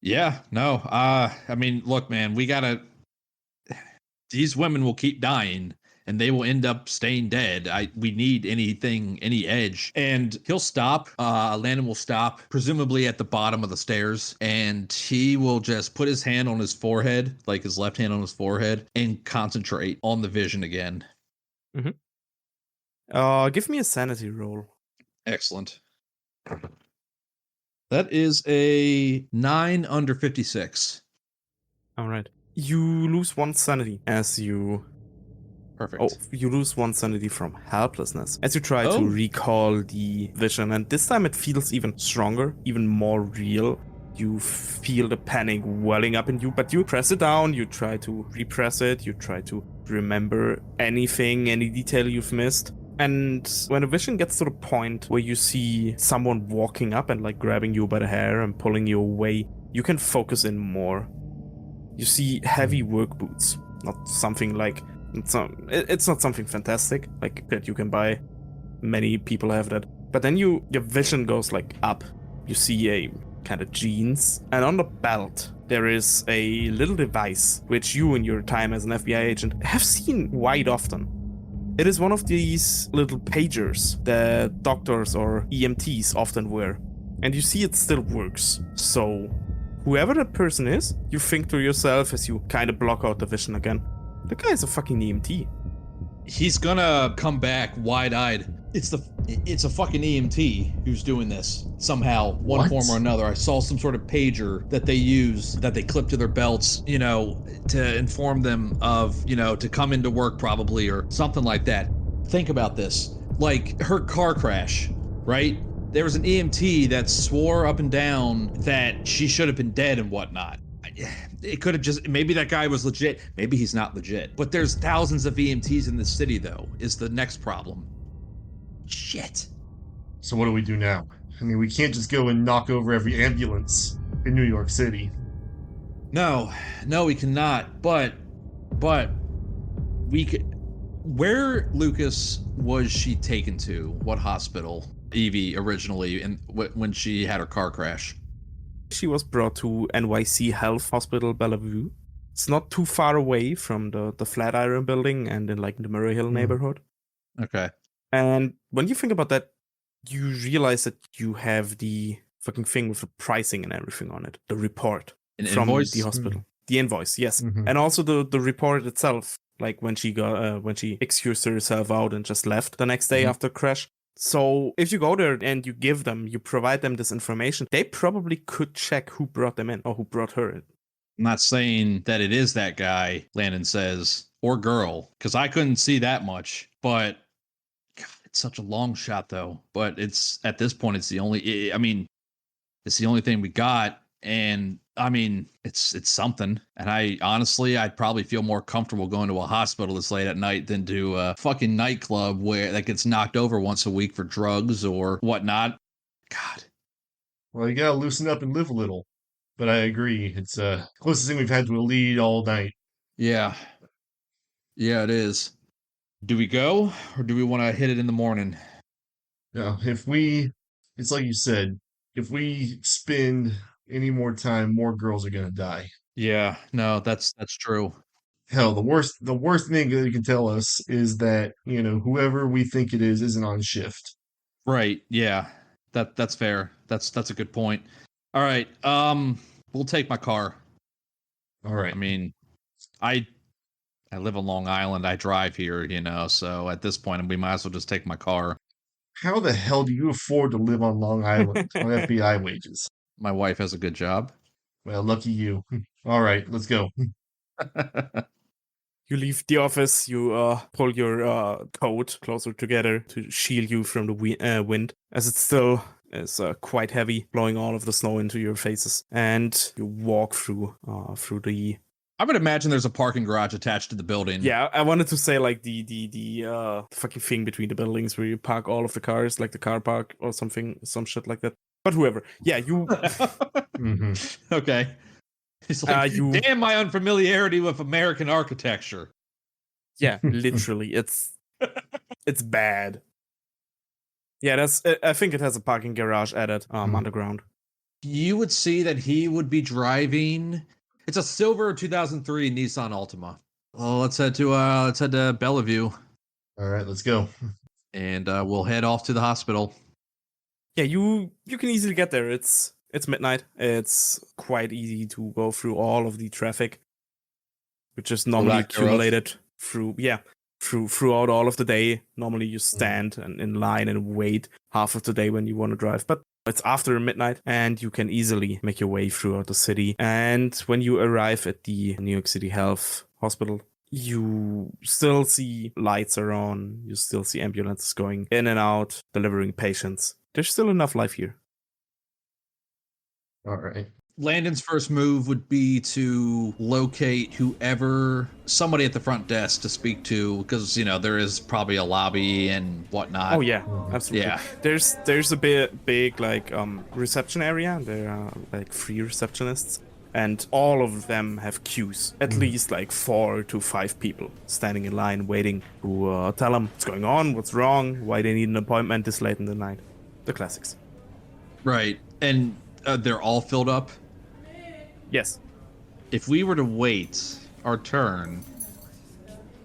Yeah, no. I mean, look, man, these women will keep dying and they will end up staying dead. We need any edge. And he'll stop. Landon will stop, presumably at the bottom of the stairs, and he will just put his hand on his forehead, like his left hand on his forehead, and concentrate on the vision again. Give me a sanity roll. Excellent. That is a 9 under 56. All right. You lose 1 sanity as you... Perfect. Oh, you lose 1 sanity from helplessness as you try to recall the vision, and this time it feels even stronger, even more real. You feel the panic welling up in you, but you press it down, you try to repress it, you try to remember any detail you've missed. And when the vision gets to the point where you see someone walking up and like grabbing you by the hair and pulling you away, you can focus in more. You see heavy work boots, not something like... It's not something fantastic, like that you can buy. Many people have that. But then your vision goes like up. You see a kind of jeans, and on the belt there is a little device which you in your time as an FBI agent have seen quite often. It is one of these little pagers that doctors or EMTs often wear. And you see it still works. So whoever that person is, you think to yourself as you kind of block out the vision again, the guy's a fucking EMT. He's gonna come back wide-eyed. It's a fucking EMT who's doing this somehow, one form or another. I saw some sort of pager that they use, that they clip to their belts, to inform them of, to come into work probably or something like that. Think about this. Like her car crash, right? There was an EMT that swore up and down that she should have been dead and whatnot. it could have just, maybe that guy was legit. Maybe he's not legit. But there's thousands of EMTs in the city, though, is the next problem. Shit. So what do we do now? I mean, we can't just go and knock over every ambulance in New York City. No, we cannot. But we could. Where, Lukas, was she taken to? What hospital? Evie originally, and when she had her car crash. She was brought to NYC Health Hospital Bellevue. It's not too far away from the Flatiron building and in like the Murray Hill neighborhood. Okay. And when you think about that, you realize that you have the fucking thing with the pricing and everything on it. The report from invoice? the hospital. The invoice, yes. Mhm. And also the report itself, like when she excused herself out and just left the next day after crash. So if you go there and you provide them this information, they probably could check who brought them in or who brought her in. I'm not saying that it is that guy, Landon says, or girl, because I couldn't see that much. But God, it's such a long shot, though. But it's at this point, it's the only. I mean, it's the only thing we got, and I mean, it's something. And I'd probably feel more comfortable going to a hospital this late at night than to a fucking nightclub where that gets knocked over once a week for drugs or whatnot. God. Well, you gotta loosen up and live a little. But I agree, it's closest thing we've had to a lead all night. Yeah, it is. Do we go, or do we want to hit it in the morning? Yeah, it's like you said, if we spend any more time, more girls are gonna die. Yeah, no, that's true. Hell, the worst thing that you can tell us is that, whoever we think it is isn't on shift. Right. Yeah. That's fair. That's a good point. All right. We'll take my car. All right. I mean, I live on Long Island. I drive here, so at this point we might as well just take my car. How the hell do you afford to live on Long Island on FBI wages? My wife has a good job. Well, lucky you. All right, let's go. You leave the office, you pull your coat closer together to shield you from the wind, as it still is quite heavy, blowing all of the snow into your faces. And you walk through the... I would imagine there's a parking garage attached to the building. Yeah, I wanted to say like the fucking thing between the buildings where you park all of the cars, like the car park or something, some shit like that. But whoever. Yeah, you... Mm-hmm. Okay. It's like, damn my unfamiliarity with American architecture. Yeah, literally. It's bad. Yeah, I think it has a parking garage added underground. You would see that he would be driving. It's a silver 2003 Nissan Altima. Oh, let's head to Bellevue. All right, let's go. And we'll head off to the hospital. Yeah, you can easily get there. It's midnight. It's quite easy to go through all of the traffic, which is normally accumulated throughout all of the day. Normally you stand in line and wait half of the day when you want to drive. But it's after midnight and you can easily make your way throughout the city. And when you arrive at the New York City Health Hospital, you still see lights are on. You still see ambulances going in and out, delivering patients. There's still enough life here. All right. Landon's first move would be to locate somebody at the front desk to speak to, because there is probably a lobby and whatnot. Oh yeah, absolutely. Yeah. There's a big like reception area. There are like 3 receptionists, and all of them have queues. At least like 4 to 5 people standing in line waiting to tell them what's going on, what's wrong, why they need an appointment this late in the night. The classics. Right, and they're all filled up. Yes. If we were to wait our turn,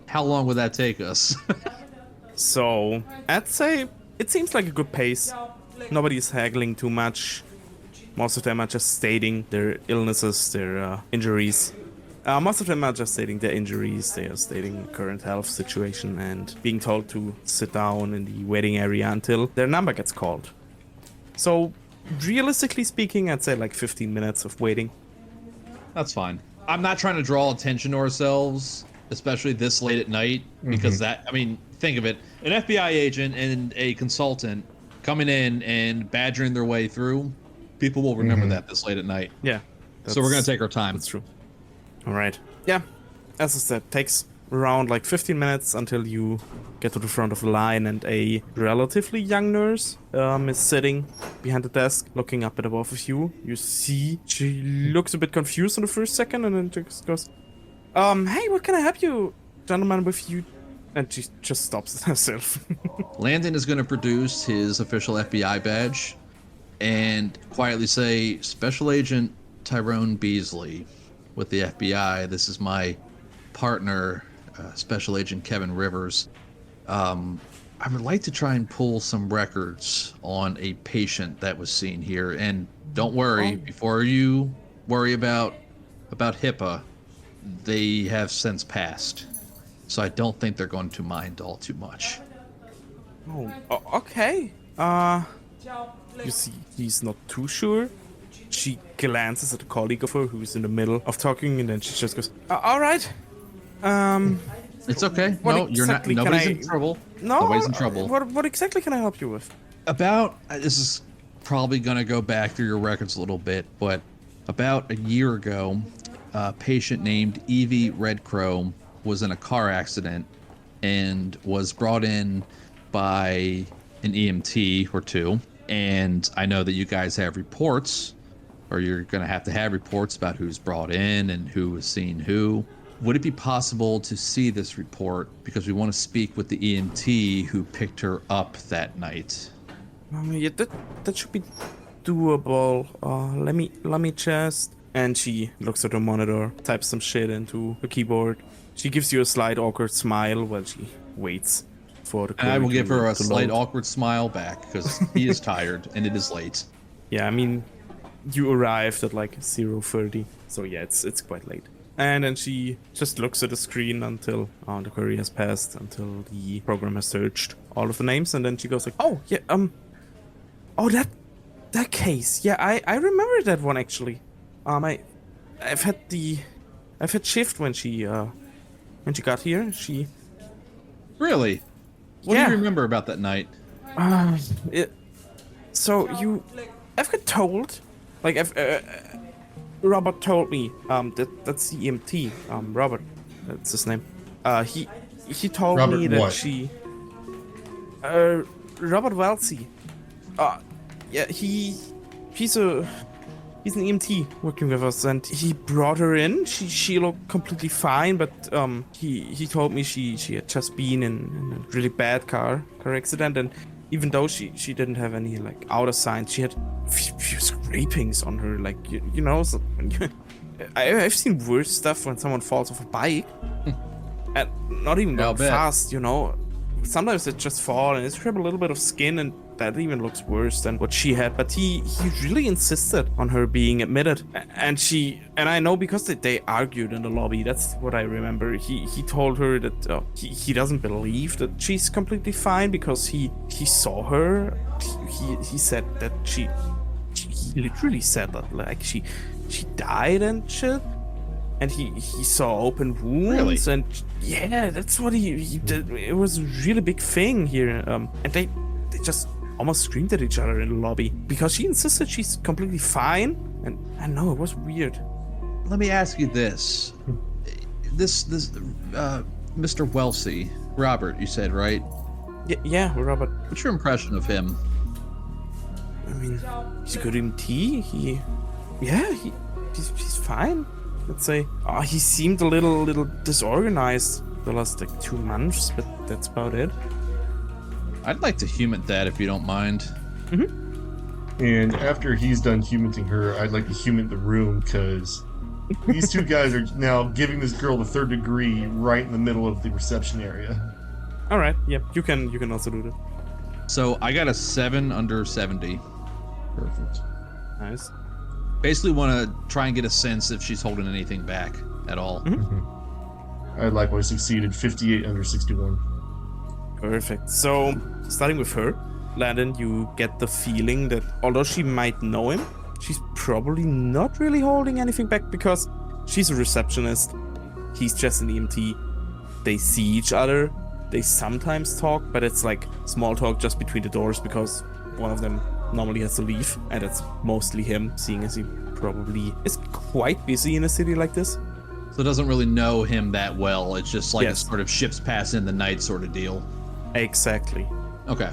how long would that take us? So, I'd say it seems like a good pace. Nobody's haggling too much. Most of them are just stating their illnesses, their injuries. Most of them are just stating their injuries. They are stating current health situation and being told to sit down in the waiting area until their number gets called. So, realistically speaking, I'd say like 15 minutes of waiting. That's fine. I'm not trying to draw attention to ourselves, especially this late at night, because think of it. An FBI agent and a consultant coming in and badgering their way through, people will remember that this late at night. Yeah. So we're gonna take our time. That's true. All right. Yeah. As I said, takes around like 15 minutes until you get to the front of the line, and a relatively young nurse is sitting behind the desk, looking up at above of you. You see she looks a bit confused on the first second, and then just goes, "Hey, what can I help you, gentlemen, with you?" And she just stops herself. Landon is gonna produce his official FBI badge and quietly say, "Special Agent Tyrone Beasley with the FBI. This is my partner, Special Agent Kevin Rivers. I would like to try and pull some records on a patient that was seen here. And don't worry, before you worry about HIPAA, they have since passed. So I don't think they're going to mind all too much." Okay. You see, he's not too sure. She glances at a colleague of her who's in the middle of talking, and then she just goes, "All right. It's okay. What No, you're not. exactly can Nobody's I- in trouble. No, Nobody's in trouble. What exactly can I help you with?" This is probably going to go back through your records a little bit, but about a year ago, a patient named Evie Redcrow was in a car accident and was brought in by an EMT or two. And I know that you guys have reports, or you're going to have reports about who's brought in and who has seen who. Would it be possible to see this report? Because we want to speak with the EMT who picked her up that night. Yeah, that should be doable. Let me just. And she looks at her monitor, types some shit into the keyboard. She gives you a slight awkward smile while she waits for the. And I will give her a to slight load. awkward smile back because he is tired and it is late. Yeah, I mean, you arrived at like 0:30, so yeah, it's quite late. And then she just looks at the screen until the query has passed, until the program has searched all of the names, and then she goes like, "Oh yeah, that case, yeah, I remember that one actually. I've had shift when she got here. She Really? What do Yeah. you remember about that night? I've got told, like Robert told me, that's the EMT, Robert, that's his name. He told Robert me that what? she, Robert Welcy. Yeah, he's an EMT working with us, and he brought her in. She looked completely fine, but he told me she had just been in a really bad car accident, and even though she didn't have any like outer signs, she had few scrapings on her, like you know. So I've seen worse stuff when someone falls off a bike, and not even I'll going bet. fast, you know. Sometimes they just fall and they scrape a little bit of skin, and that even looks worse than what she had. But he really insisted on her being admitted, and I know because they argued in the lobby. That's what I remember. He told her that he doesn't believe that she's completely fine because he saw her. He said that he literally said that like she died and shit. And he saw open wounds, Really? and yeah, that's what he did. It was a really big thing here, and they just almost screamed at each other in the lobby because she insisted she's completely fine, and I know it was weird. Let me ask you this. This Mr. Welcy, Robert, you said, right? Yeah, Robert. What's your impression of him? I mean, he's a good EMT. He's fine. Let's say. He seemed a little disorganized the last like 2 months, but that's about it. I'd like to human that if you don't mind. And after he's done humanting her, I'd like to human the room because these two guys are now giving this girl the third degree right in the middle of the reception area. All right. Yeah, you can also do that. So I got a 7 under 70. Perfect. Nice. Basically want to try and get a sense if she's holding anything back at all. I likewise succeeded 58 under 61. Perfect. So, starting with her, Landon, you get the feeling that although she might know him, she's probably not really holding anything back because she's a receptionist. He's just an EMT. They see each other. They sometimes talk, but it's like small talk just between the doors because one of them normally has to leave, and it's mostly him, seeing as he probably is quite busy in a city like this. So it doesn't really know him that well. It's just like Yes. a sort of ships pass in the night sort of deal. Exactly. Okay.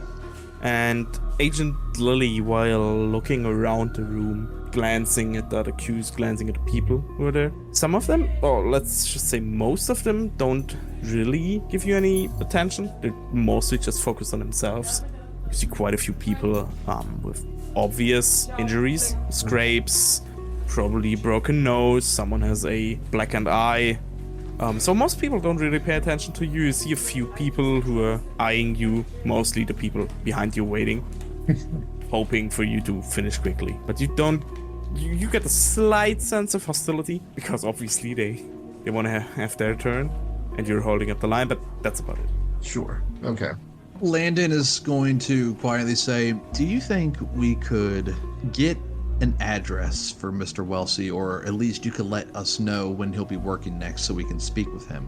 And Agent Lily, while looking around the room, glancing at the other queues, glancing at the people who are there, some of them, or let's just say most of them, don't really give you any attention. They're mostly just focused on themselves. You see quite a few people with obvious injuries, scrapes, probably broken nose, someone has a blackened eye. So most people don't really pay attention to you. You see a few people who are eyeing you, mostly the people behind you waiting, hoping for you to finish quickly. But you don't, you get a slight sense of hostility, because obviously they want to have their turn, and you're holding up the line, but that's about it. Sure. Okay. Landon is going to quietly say, do you think we could get an address for Mr. Wellesley, or at least you could let us know when he'll be working next so we can speak with him?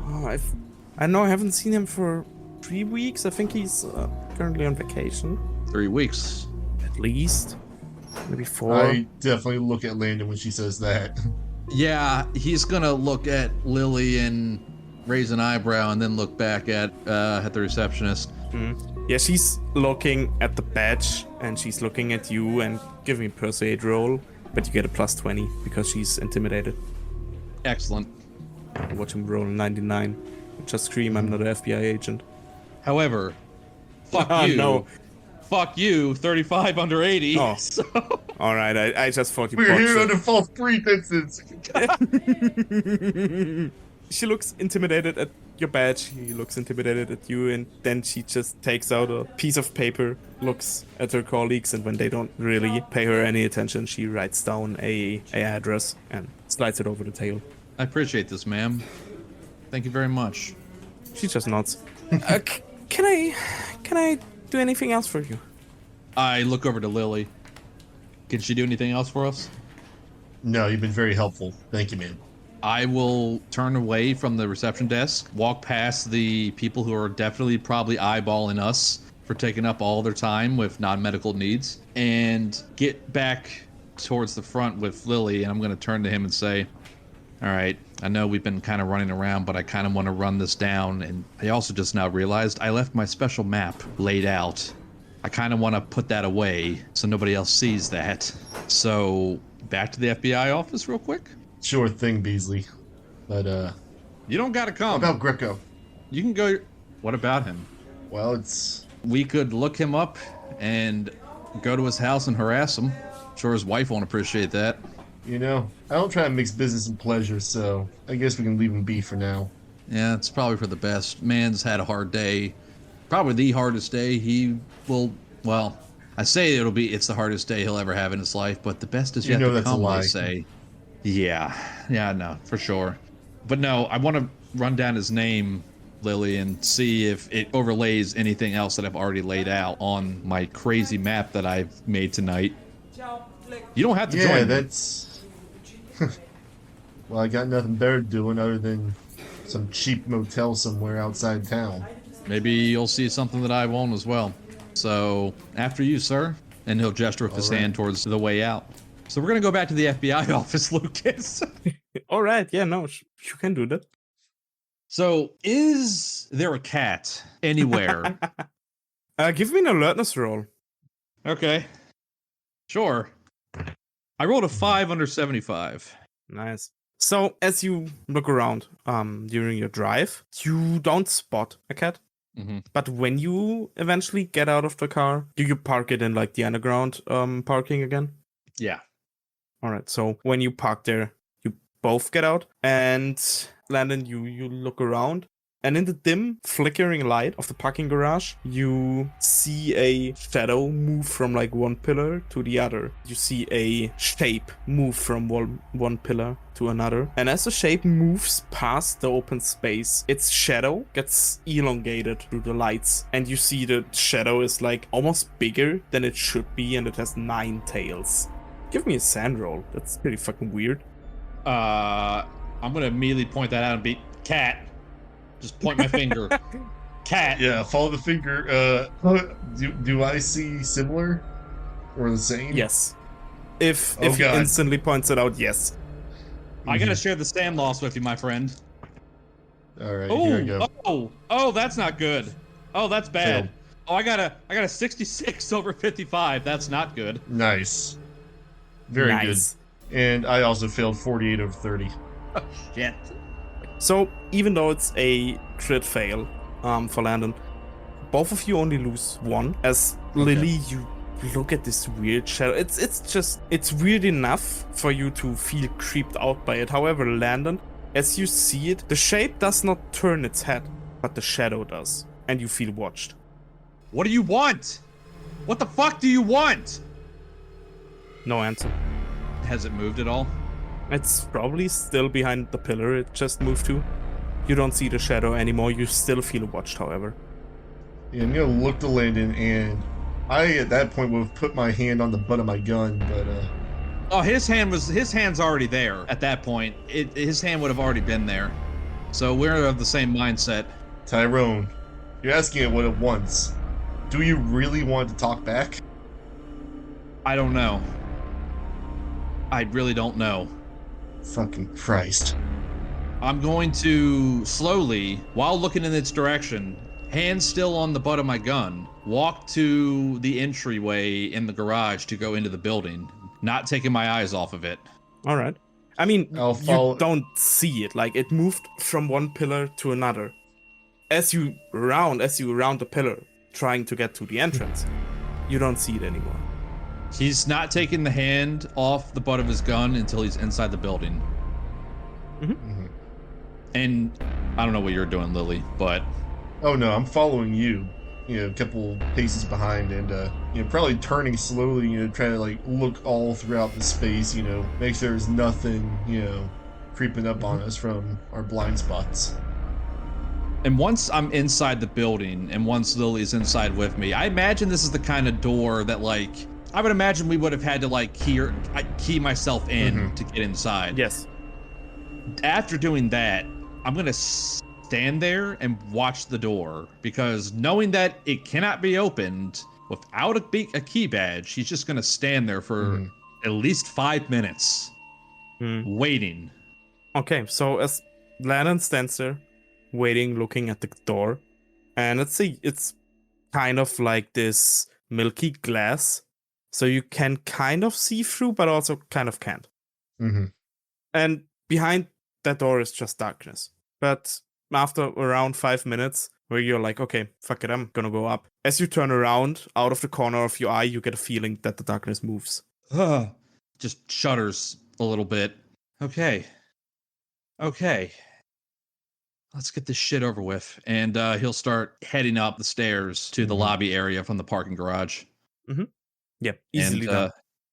Oh, I know I haven't seen him for 3 weeks. I think he's currently on vacation. 3 weeks. At least. Maybe 4. I definitely look at Landon when she says that. Yeah, he's gonna look at Lily and raise an eyebrow and then look back at the receptionist. Yeah, she's looking at the badge, and she's looking at you and giving a persuade roll, but you get a +20 because she's intimidated. Excellent. Watch him roll a 99. Just scream, I'm not an FBI agent. However, fuck Oh, you. no. Fuck you, 35 under 80. Oh. So, Alright, I just thought you We're here botched under false pretenses. it. She looks intimidated at your badge, he looks intimidated at you, and then she just takes out a piece of paper, looks at her colleagues, and when they don't really pay her any attention, she writes down a address and slides it over the table. I appreciate this, ma'am. Thank you very much. She just nods. Can I do anything else for you? I look over to Lily. Can she do anything else for us? No, you've been very helpful. Thank you, man. I will turn away from the reception desk, walk past the people who are definitely probably eyeballing us for taking up all their time with non-medical needs, and get back towards the front with Lily, and I'm going to turn to him and say, all right, I know we've been kind of running around, but I kind of want to run this down, and I also just now realized I left my special map laid out. I kind of want to put that away so nobody else sees that. So, back to the FBI office real quick? Sure thing, Beasley. But, You don't gotta come. what about Greco? You can go. What about him? Well, it's... We could look him up and go to his house and harass him. Sure, his wife won't appreciate that. You know, I don't try to mix business and pleasure, so I guess we can leave him be for now. Yeah, it's probably for the best. Man's had a hard day. Probably the hardest day he will. Well, I say it's the hardest day he'll ever have in his life, but the best is You yet know to that's a come, lie. I say. Yeah, no, for sure. But no, I want to run down his name, Lily, and see if it overlays anything else that I've already laid out on my crazy map that I've made tonight. You don't have to Yeah, join me. that's... Well, I got nothing better doing other than some cheap motel somewhere outside town. Maybe you'll see something that I won't as well. So, after you, sir. And he'll gesture with his All right. hand towards the way out. So we're going to go back to the FBI office, Lucas. Alright, yeah, no, you can do that. So, is there a cat anywhere? Give me an alertness roll. Okay. Sure. I rolled a 5 under 75. Nice. So, as you look around during your drive, you don't spot a cat. Mm-hmm. But when you eventually get out of the car, do you park it in like the underground parking again? Yeah. Alright, so when you park there, you both get out, and Landon, you look around, and in the dim, flickering light of the parking garage, you see a shadow move from like one pillar to the other. You see a shape move from one pillar to another. And as the shape moves past the open space, its shadow gets elongated through the lights. And you see the shadow is like almost bigger than it should be, and it has 9 tails. Give me a sand roll. That's pretty fucking weird. I'm going to immediately point that out and be, cat. Just point my finger. Cat. Yeah, follow the finger. Do I see similar or the same? Yes. If Oh, he God. instantly points it out, yes. I gotta share the stand loss with you, my friend. All right, here I go. Oh, that's not good. Oh, that's bad. Failed. Oh, I got a 66 over 55. That's not good. Nice. Very Nice. good. And I also failed 48 of 30. Oh, shit. So even though it's a crit fail for Landon, both of you only lose one. As Lily, you look at this weird shadow. It's weird enough for you to feel creeped out by it. However, Landon, as you see it, the shape does not turn its head, but the shadow does, and you feel watched. What do you want? What the fuck do you want? No answer. Has it moved at all? It's probably still behind the pillar it just moved to. You don't see the shadow anymore. You still feel watched, however. Yeah, I'm gonna look to Landon, and I at that point would have put my hand on the butt of my gun, but Oh, his hand's already there at that point. His hand would have already been there. So we're of the same mindset. Tyrone, you're asking it what it wants. Do you really want to talk back? I don't know. I really don't know. Fucking Christ. I'm going to slowly, while looking in its direction, hands still on the butt of my gun, walk to the entryway in the garage to go into the building, not taking my eyes off of it. All right. I mean, I'll follow- you don't see it. Like, it moved from one pillar to another. As you round the pillar, trying to get to the entrance, you don't see it anymore. He's not taking the hand off the butt of his gun until he's inside the building. Mhm. And I don't know what you're doing, Lily, but Oh no, I'm following you. You know, a couple paces behind, and probably turning slowly. Trying to like look all throughout the space. Make sure there's nothing creeping up on us from our blind spots. and once I'm inside the building and once Lily's inside with me, I imagine this is the kind of door that like I would imagine we would have had to like key myself in to get inside. Yes. After doing that, I'm gonna stand there and watch the door because knowing that it cannot be opened without a key badge, he's just gonna stand there for at least 5 minutes waiting. Okay, so as Landon stands there, waiting, looking at the door, and let's see, it's kind of like this milky glass, so you can kind of see through, but also kind of can't. And behind that door is just darkness. But after around 5 minutes, where you're like, okay, fuck it, I'm gonna go up. As you turn around, out of the corner of your eye, you get a feeling that the darkness moves. Just shudders a little bit. Okay. Let's get this shit over with. And he'll start heading up the stairs to the lobby area from the parking garage. Yeah, easily done.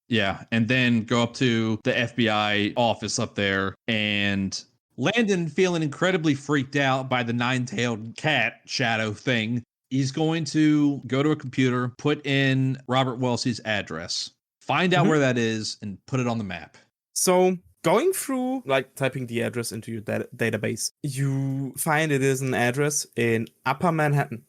Yeah, and then go up to the FBI office up there, and Landon, feeling incredibly freaked out by the nine-tailed cat shadow thing, he's going to go to a computer, put in Robert Wellesley's address, find out where that is, and put it on the map. So going through, like typing the address into your database, you find it is an address in Upper Manhattan.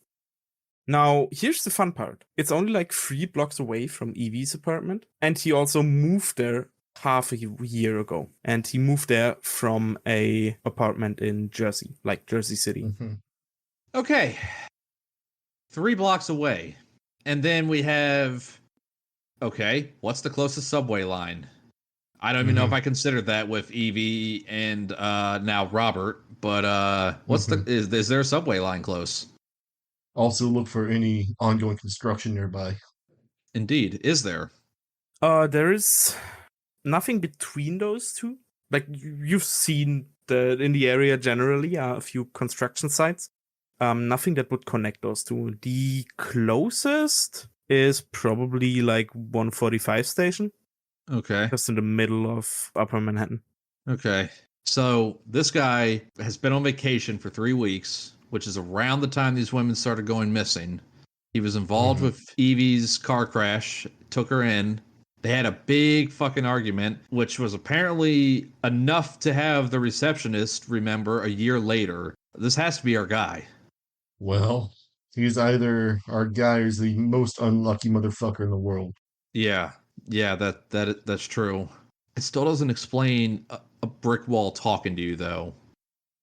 Now, here's the fun part. It's only like 3 blocks away from Evie's apartment, and he also moved there half a year ago. And he moved there from a apartment in Jersey, like Jersey City. Okay. 3 blocks away. And then we have... Okay, what's the closest subway line? I don't even know if I considered that with Evie and now Robert, but what's is there a subway line close? Also look for any ongoing construction nearby. Indeed. Is there? There is nothing between those two. Like, you've seen in the area generally a few construction sites. Nothing that would connect those two. The closest is probably like 145 station. Okay. Just in the middle of Upper Manhattan. Okay. So this guy has been on vacation for 3 weeks, which is around the time these women started going missing. He was involved with Evie's car crash, took her in. They had a big fucking argument, which was apparently enough to have the receptionist remember a year later. This has to be our guy. Well, he's either our guy or he's the most unlucky motherfucker in the world. Yeah, yeah, that's true. It still doesn't explain a brick wall talking to you, though.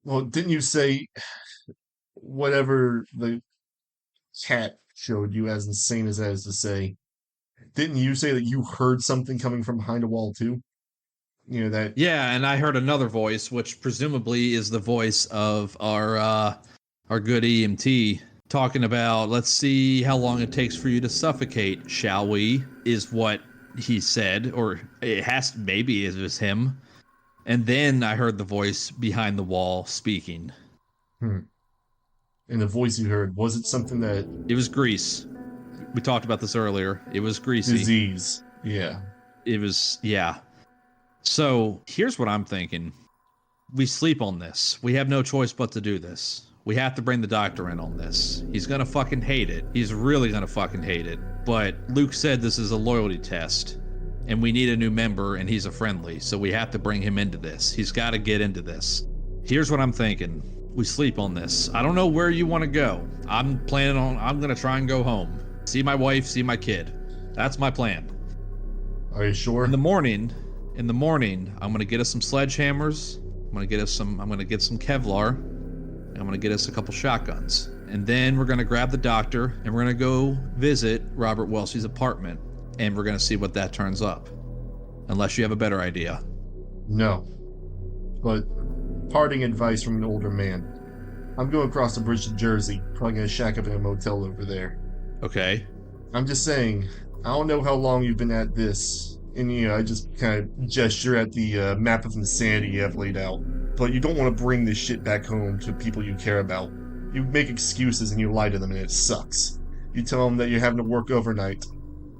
Well, didn't you say whatever the cat showed you, as insane as that is to say? Didn't you say that you heard something coming from behind a wall too? You know that. Yeah, and I heard another voice, which presumably is the voice of our good EMT, talking about, let's see how long it takes for you to suffocate, shall we? Is what he said, or it has maybe it was him. And then I heard the voice behind the wall speaking. Hmm. And the voice you heard, was it something that It was grease. We talked about this earlier. It was greasy. disease? Yeah. It was, yeah. So here's what I'm thinking. We sleep on this. We have no choice but to do this. We have to bring the doctor in on this. He's gonna fucking hate it. He's really gonna fucking hate it. But Luke said this is a loyalty test. And we need a new member, and he's a friendly. So we have to bring him into this. He's got to get into this. Here's what I'm thinking. We sleep on this. I don't know where you want to go. I'm gonna try and go home. See my wife, see my kid. That's my plan. Are you sure? In the morning, I'm gonna get us some sledgehammers. I'm gonna get some Kevlar. And I'm gonna get us a couple shotguns. And then we're gonna grab the doctor and we're gonna go visit Robert Welsh's apartment. And we're gonna see what that turns up. Unless you have a better idea. No. But parting advice from an older man. I'm going across the bridge to Jersey. Probably gonna shack up in a motel over there. Okay. I'm just saying, I don't know how long you've been at this. And, I just kind of gesture at the map of insanity you have laid out. But you don't want to bring this shit back home to people you care about. You make excuses and you lie to them and it sucks. You tell them that you're having to work overnight.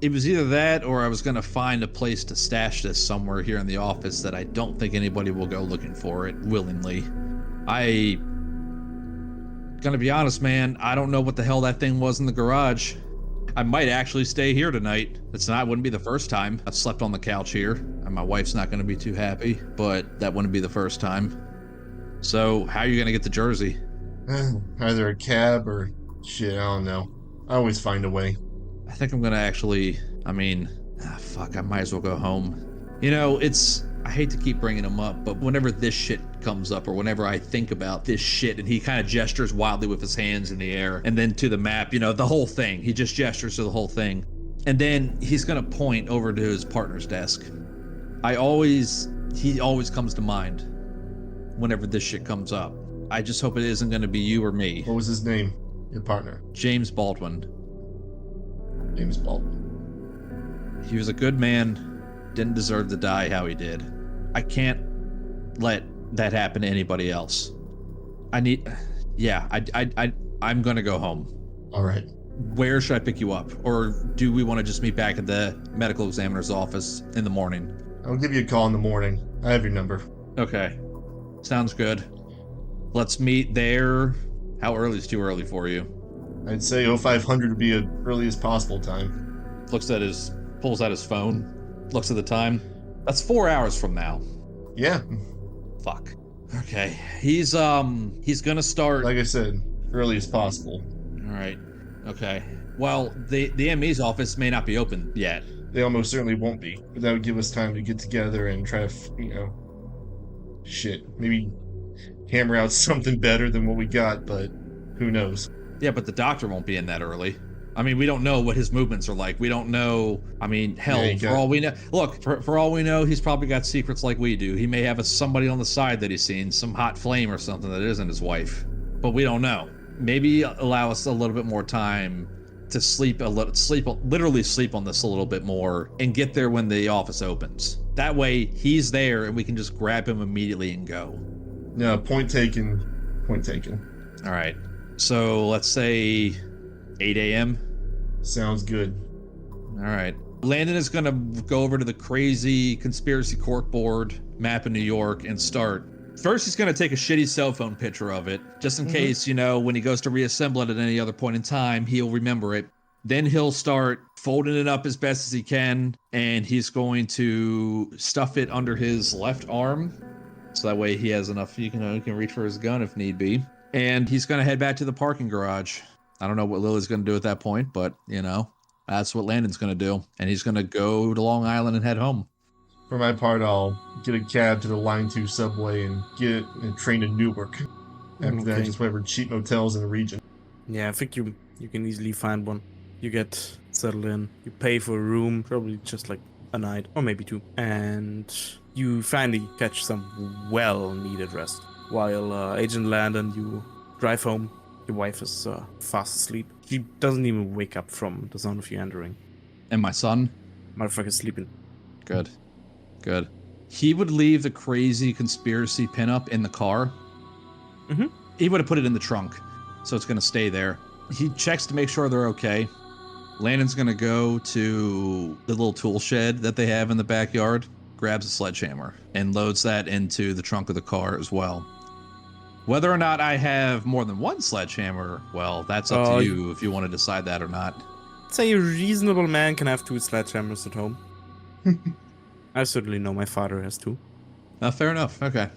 It was either that or I was gonna find a place to stash this somewhere here in the office that I don't think anybody will go looking for it willingly. Gonna be honest, man, I don't know what the hell that thing was in the garage. I might actually stay here tonight. Wouldn't be the first time I've slept on the couch here. And my wife's not gonna be too happy, but that wouldn't be the first time. So, how are you gonna get to Jersey? Either a cab or shit, I don't know. I always find a way. I think I'm gonna actually, I might as well go home. I hate to keep bringing him up, but whenever this shit comes up or whenever I think about this shit, and he kind of gestures wildly with his hands in the air and then to the map, the whole thing. He just gestures to the whole thing. And then he's gonna point over to his partner's desk. He always comes to mind whenever this shit comes up. I just hope it isn't gonna be you or me. What was his name? Your partner? James Baldwin. James Baldwin. He was a good man, didn't deserve to die how he did. I can't let that happen to anybody else. I'm gonna go home. All right. Where should I pick you up? Or do we want to just meet back at the medical examiner's office in the morning? I'll give you a call in the morning. I have your number. Okay. Sounds good. Let's meet there. How early is too early for you? I'd say 0500 would be the earliest possible time. Pulls out his phone, looks at the time. That's 4 hours from now. Yeah. Fuck. Okay. He's gonna start. Like I said, earliest possible. All right. Okay. Well, the ME's office may not be open yet. They almost certainly won't be. But that would give us time to get together and try to, maybe hammer out something better than what we got, but who knows? Yeah, but the doctor won't be in that early. We don't know what his movements are like. We don't know. For all we know. Look, for all we know, he's probably got secrets like we do. He may have somebody on the side that he's seen, some hot flame or something that isn't his wife. But we don't know. Maybe allow us a little bit more time to literally sleep on this a little bit more and get there when the office opens. That way, he's there and we can just grab him immediately and go. No, point taken. Point taken. All right. So let's say 8 a.m. Sounds good. All right. Landon is going to go over to the crazy conspiracy court board map in New York and start. First, he's going to take a shitty cell phone picture of it, just in case, when he goes to reassemble it at any other point in time, he'll remember it. Then he'll start folding it up as best as he can, and he's going to stuff it under his left arm So that way he has enough, he can reach for his gun if need be. And he's going to head back to the parking garage. I don't know what Lily's going to do at that point, but, that's what Landon's going to do. And he's going to go to Long Island and head home. For my part, I'll get a cab to the Line 2 subway and get a train to Newark. After that, just whatever cheap motels in the region. Yeah, I think you can easily find one. You get settled in, you pay for a room, probably just like a night or maybe 2, and you finally catch some well-needed rest. While Agent Landon, you drive home. Your wife is fast asleep. She doesn't even wake up from the sound of you entering. And my son? Motherfucker's sleeping. Good. He would leave the crazy conspiracy pinup in the car. Mm-hmm. He would have put it in the trunk, so it's going to stay there. He checks to make sure they're okay. Landon's going to go to the little tool shed that they have in the backyard, grabs a sledgehammer, and loads that into the trunk of the car as well. Whether or not I have more than one sledgehammer, well, that's up to you if you want to decide that or not. I'd say a reasonable man can have 2 sledgehammers at home. I certainly know my father has 2. Fair enough. Okay.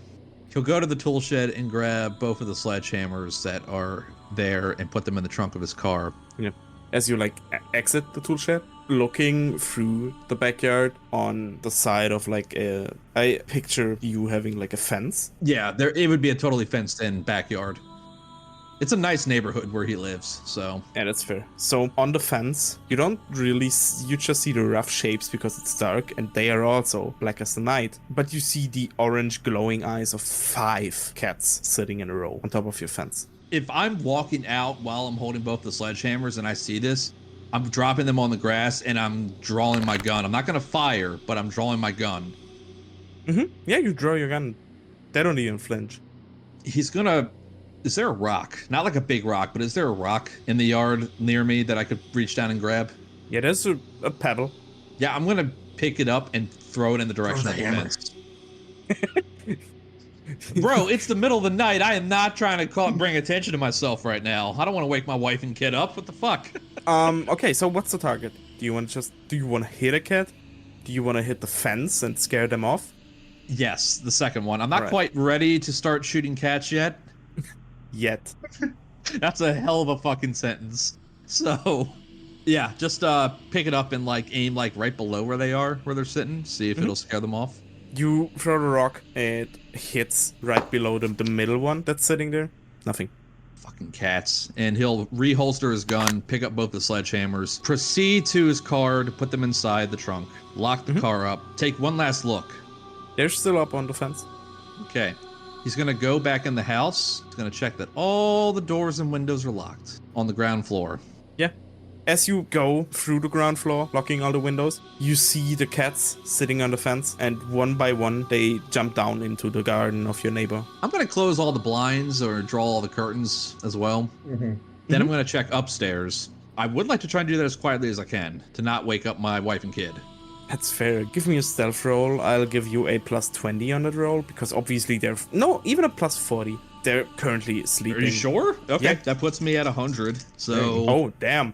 He'll go to the tool shed and grab both of the sledgehammers that are there and put them in the trunk of his car. Yeah. As you exit the tool shed, looking through the backyard on the side of I picture you having like a fence. Yeah, it would be a totally fenced in backyard. It's a nice neighborhood where he lives, so. Yeah, that's fair. So on the fence, you don't really you just see the rough shapes because it's dark, and they are also black as the night. But you see the orange glowing eyes of 5 cats sitting in a row on top of your fence. If I'm walking out while I'm holding both the sledgehammers and I see this, I'm dropping them on the grass and I'm drawing my gun. I'm not going to fire, but I'm drawing my gun. Mm-hmm. Yeah, you draw your gun. They don't even flinch. He's going to... Is there a rock? Not like a big rock, but is there a rock in the yard near me that I could reach down and grab? Yeah, there's a pebble. Yeah, I'm going to pick it up and throw it in the direction of the fence. Bro, it's the middle of the night. I am not trying to bring attention to myself right now. I don't want to wake my wife and kid up. What the fuck? Okay, so what's the target? Do you want to hit a cat? Do you want to hit the fence and scare them off? Yes, the second one. I'm not quite ready to start shooting cats yet. Yet. That's a hell of a fucking sentence. So, yeah, just pick it up and aim right below where they are, where they're sitting. See if it'll scare them off. You throw the rock, it hits right below the middle one that's sitting there. Nothing. Fucking cats. And he'll reholster his gun, pick up both the sledgehammers, proceed to his car to put them inside the trunk, lock the car up, take one last look. They're still up on the fence. Okay. He's going to go back in the house. He's going to check that all the doors and windows are locked on the ground floor. Yeah. As you go through the ground floor, locking all the windows, you see the cats sitting on the fence, and one by one, they jump down into the garden of your neighbor. I'm going to close all the blinds or draw all the curtains as well. Mm-hmm. Then I'm going to check upstairs. I would like to try and do that as quietly as I can to not wake up my wife and kid. That's fair. Give me a stealth roll. I'll give you a plus 20 on that roll, because obviously even a plus 40. They're currently sleeping. Are you sure? Okay, yeah. That puts me at 100. So. Oh, damn.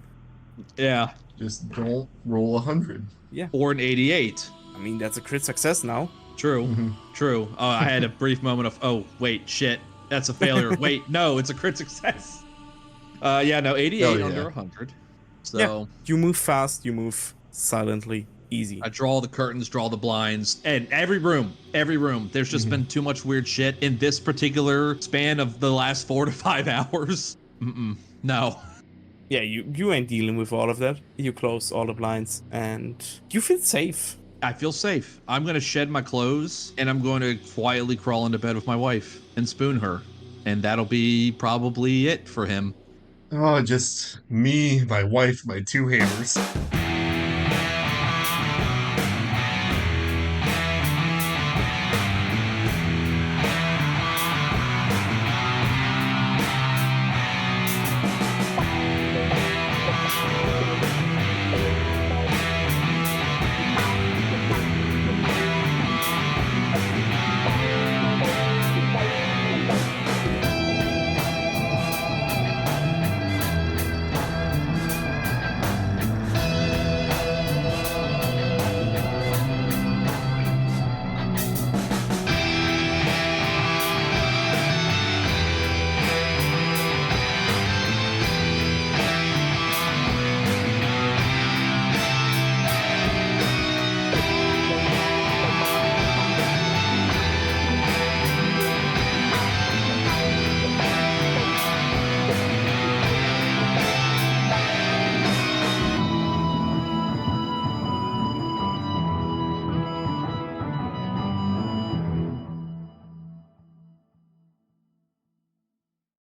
Yeah. Just don't roll 100. Yeah. Or an 88. I mean, that's a crit success now. True. Mm-hmm. True. I had a brief moment of, oh, wait, shit. That's a failure. Wait, no, it's a crit success. 88 under 100. So. Yeah. You move fast, you move silently. Easy. I draw the curtains, draw the blinds, and every room, there's just been too much weird shit in this particular span of the last 4 to 5 hours. No. Yeah, you ain't dealing with all of that. You close all the blinds, and you feel safe. I feel safe. I'm going to shed my clothes, and I'm going to quietly crawl into bed with my wife and spoon her. And that'll be probably it for him. Oh, just me, my wife, my 2 hammers.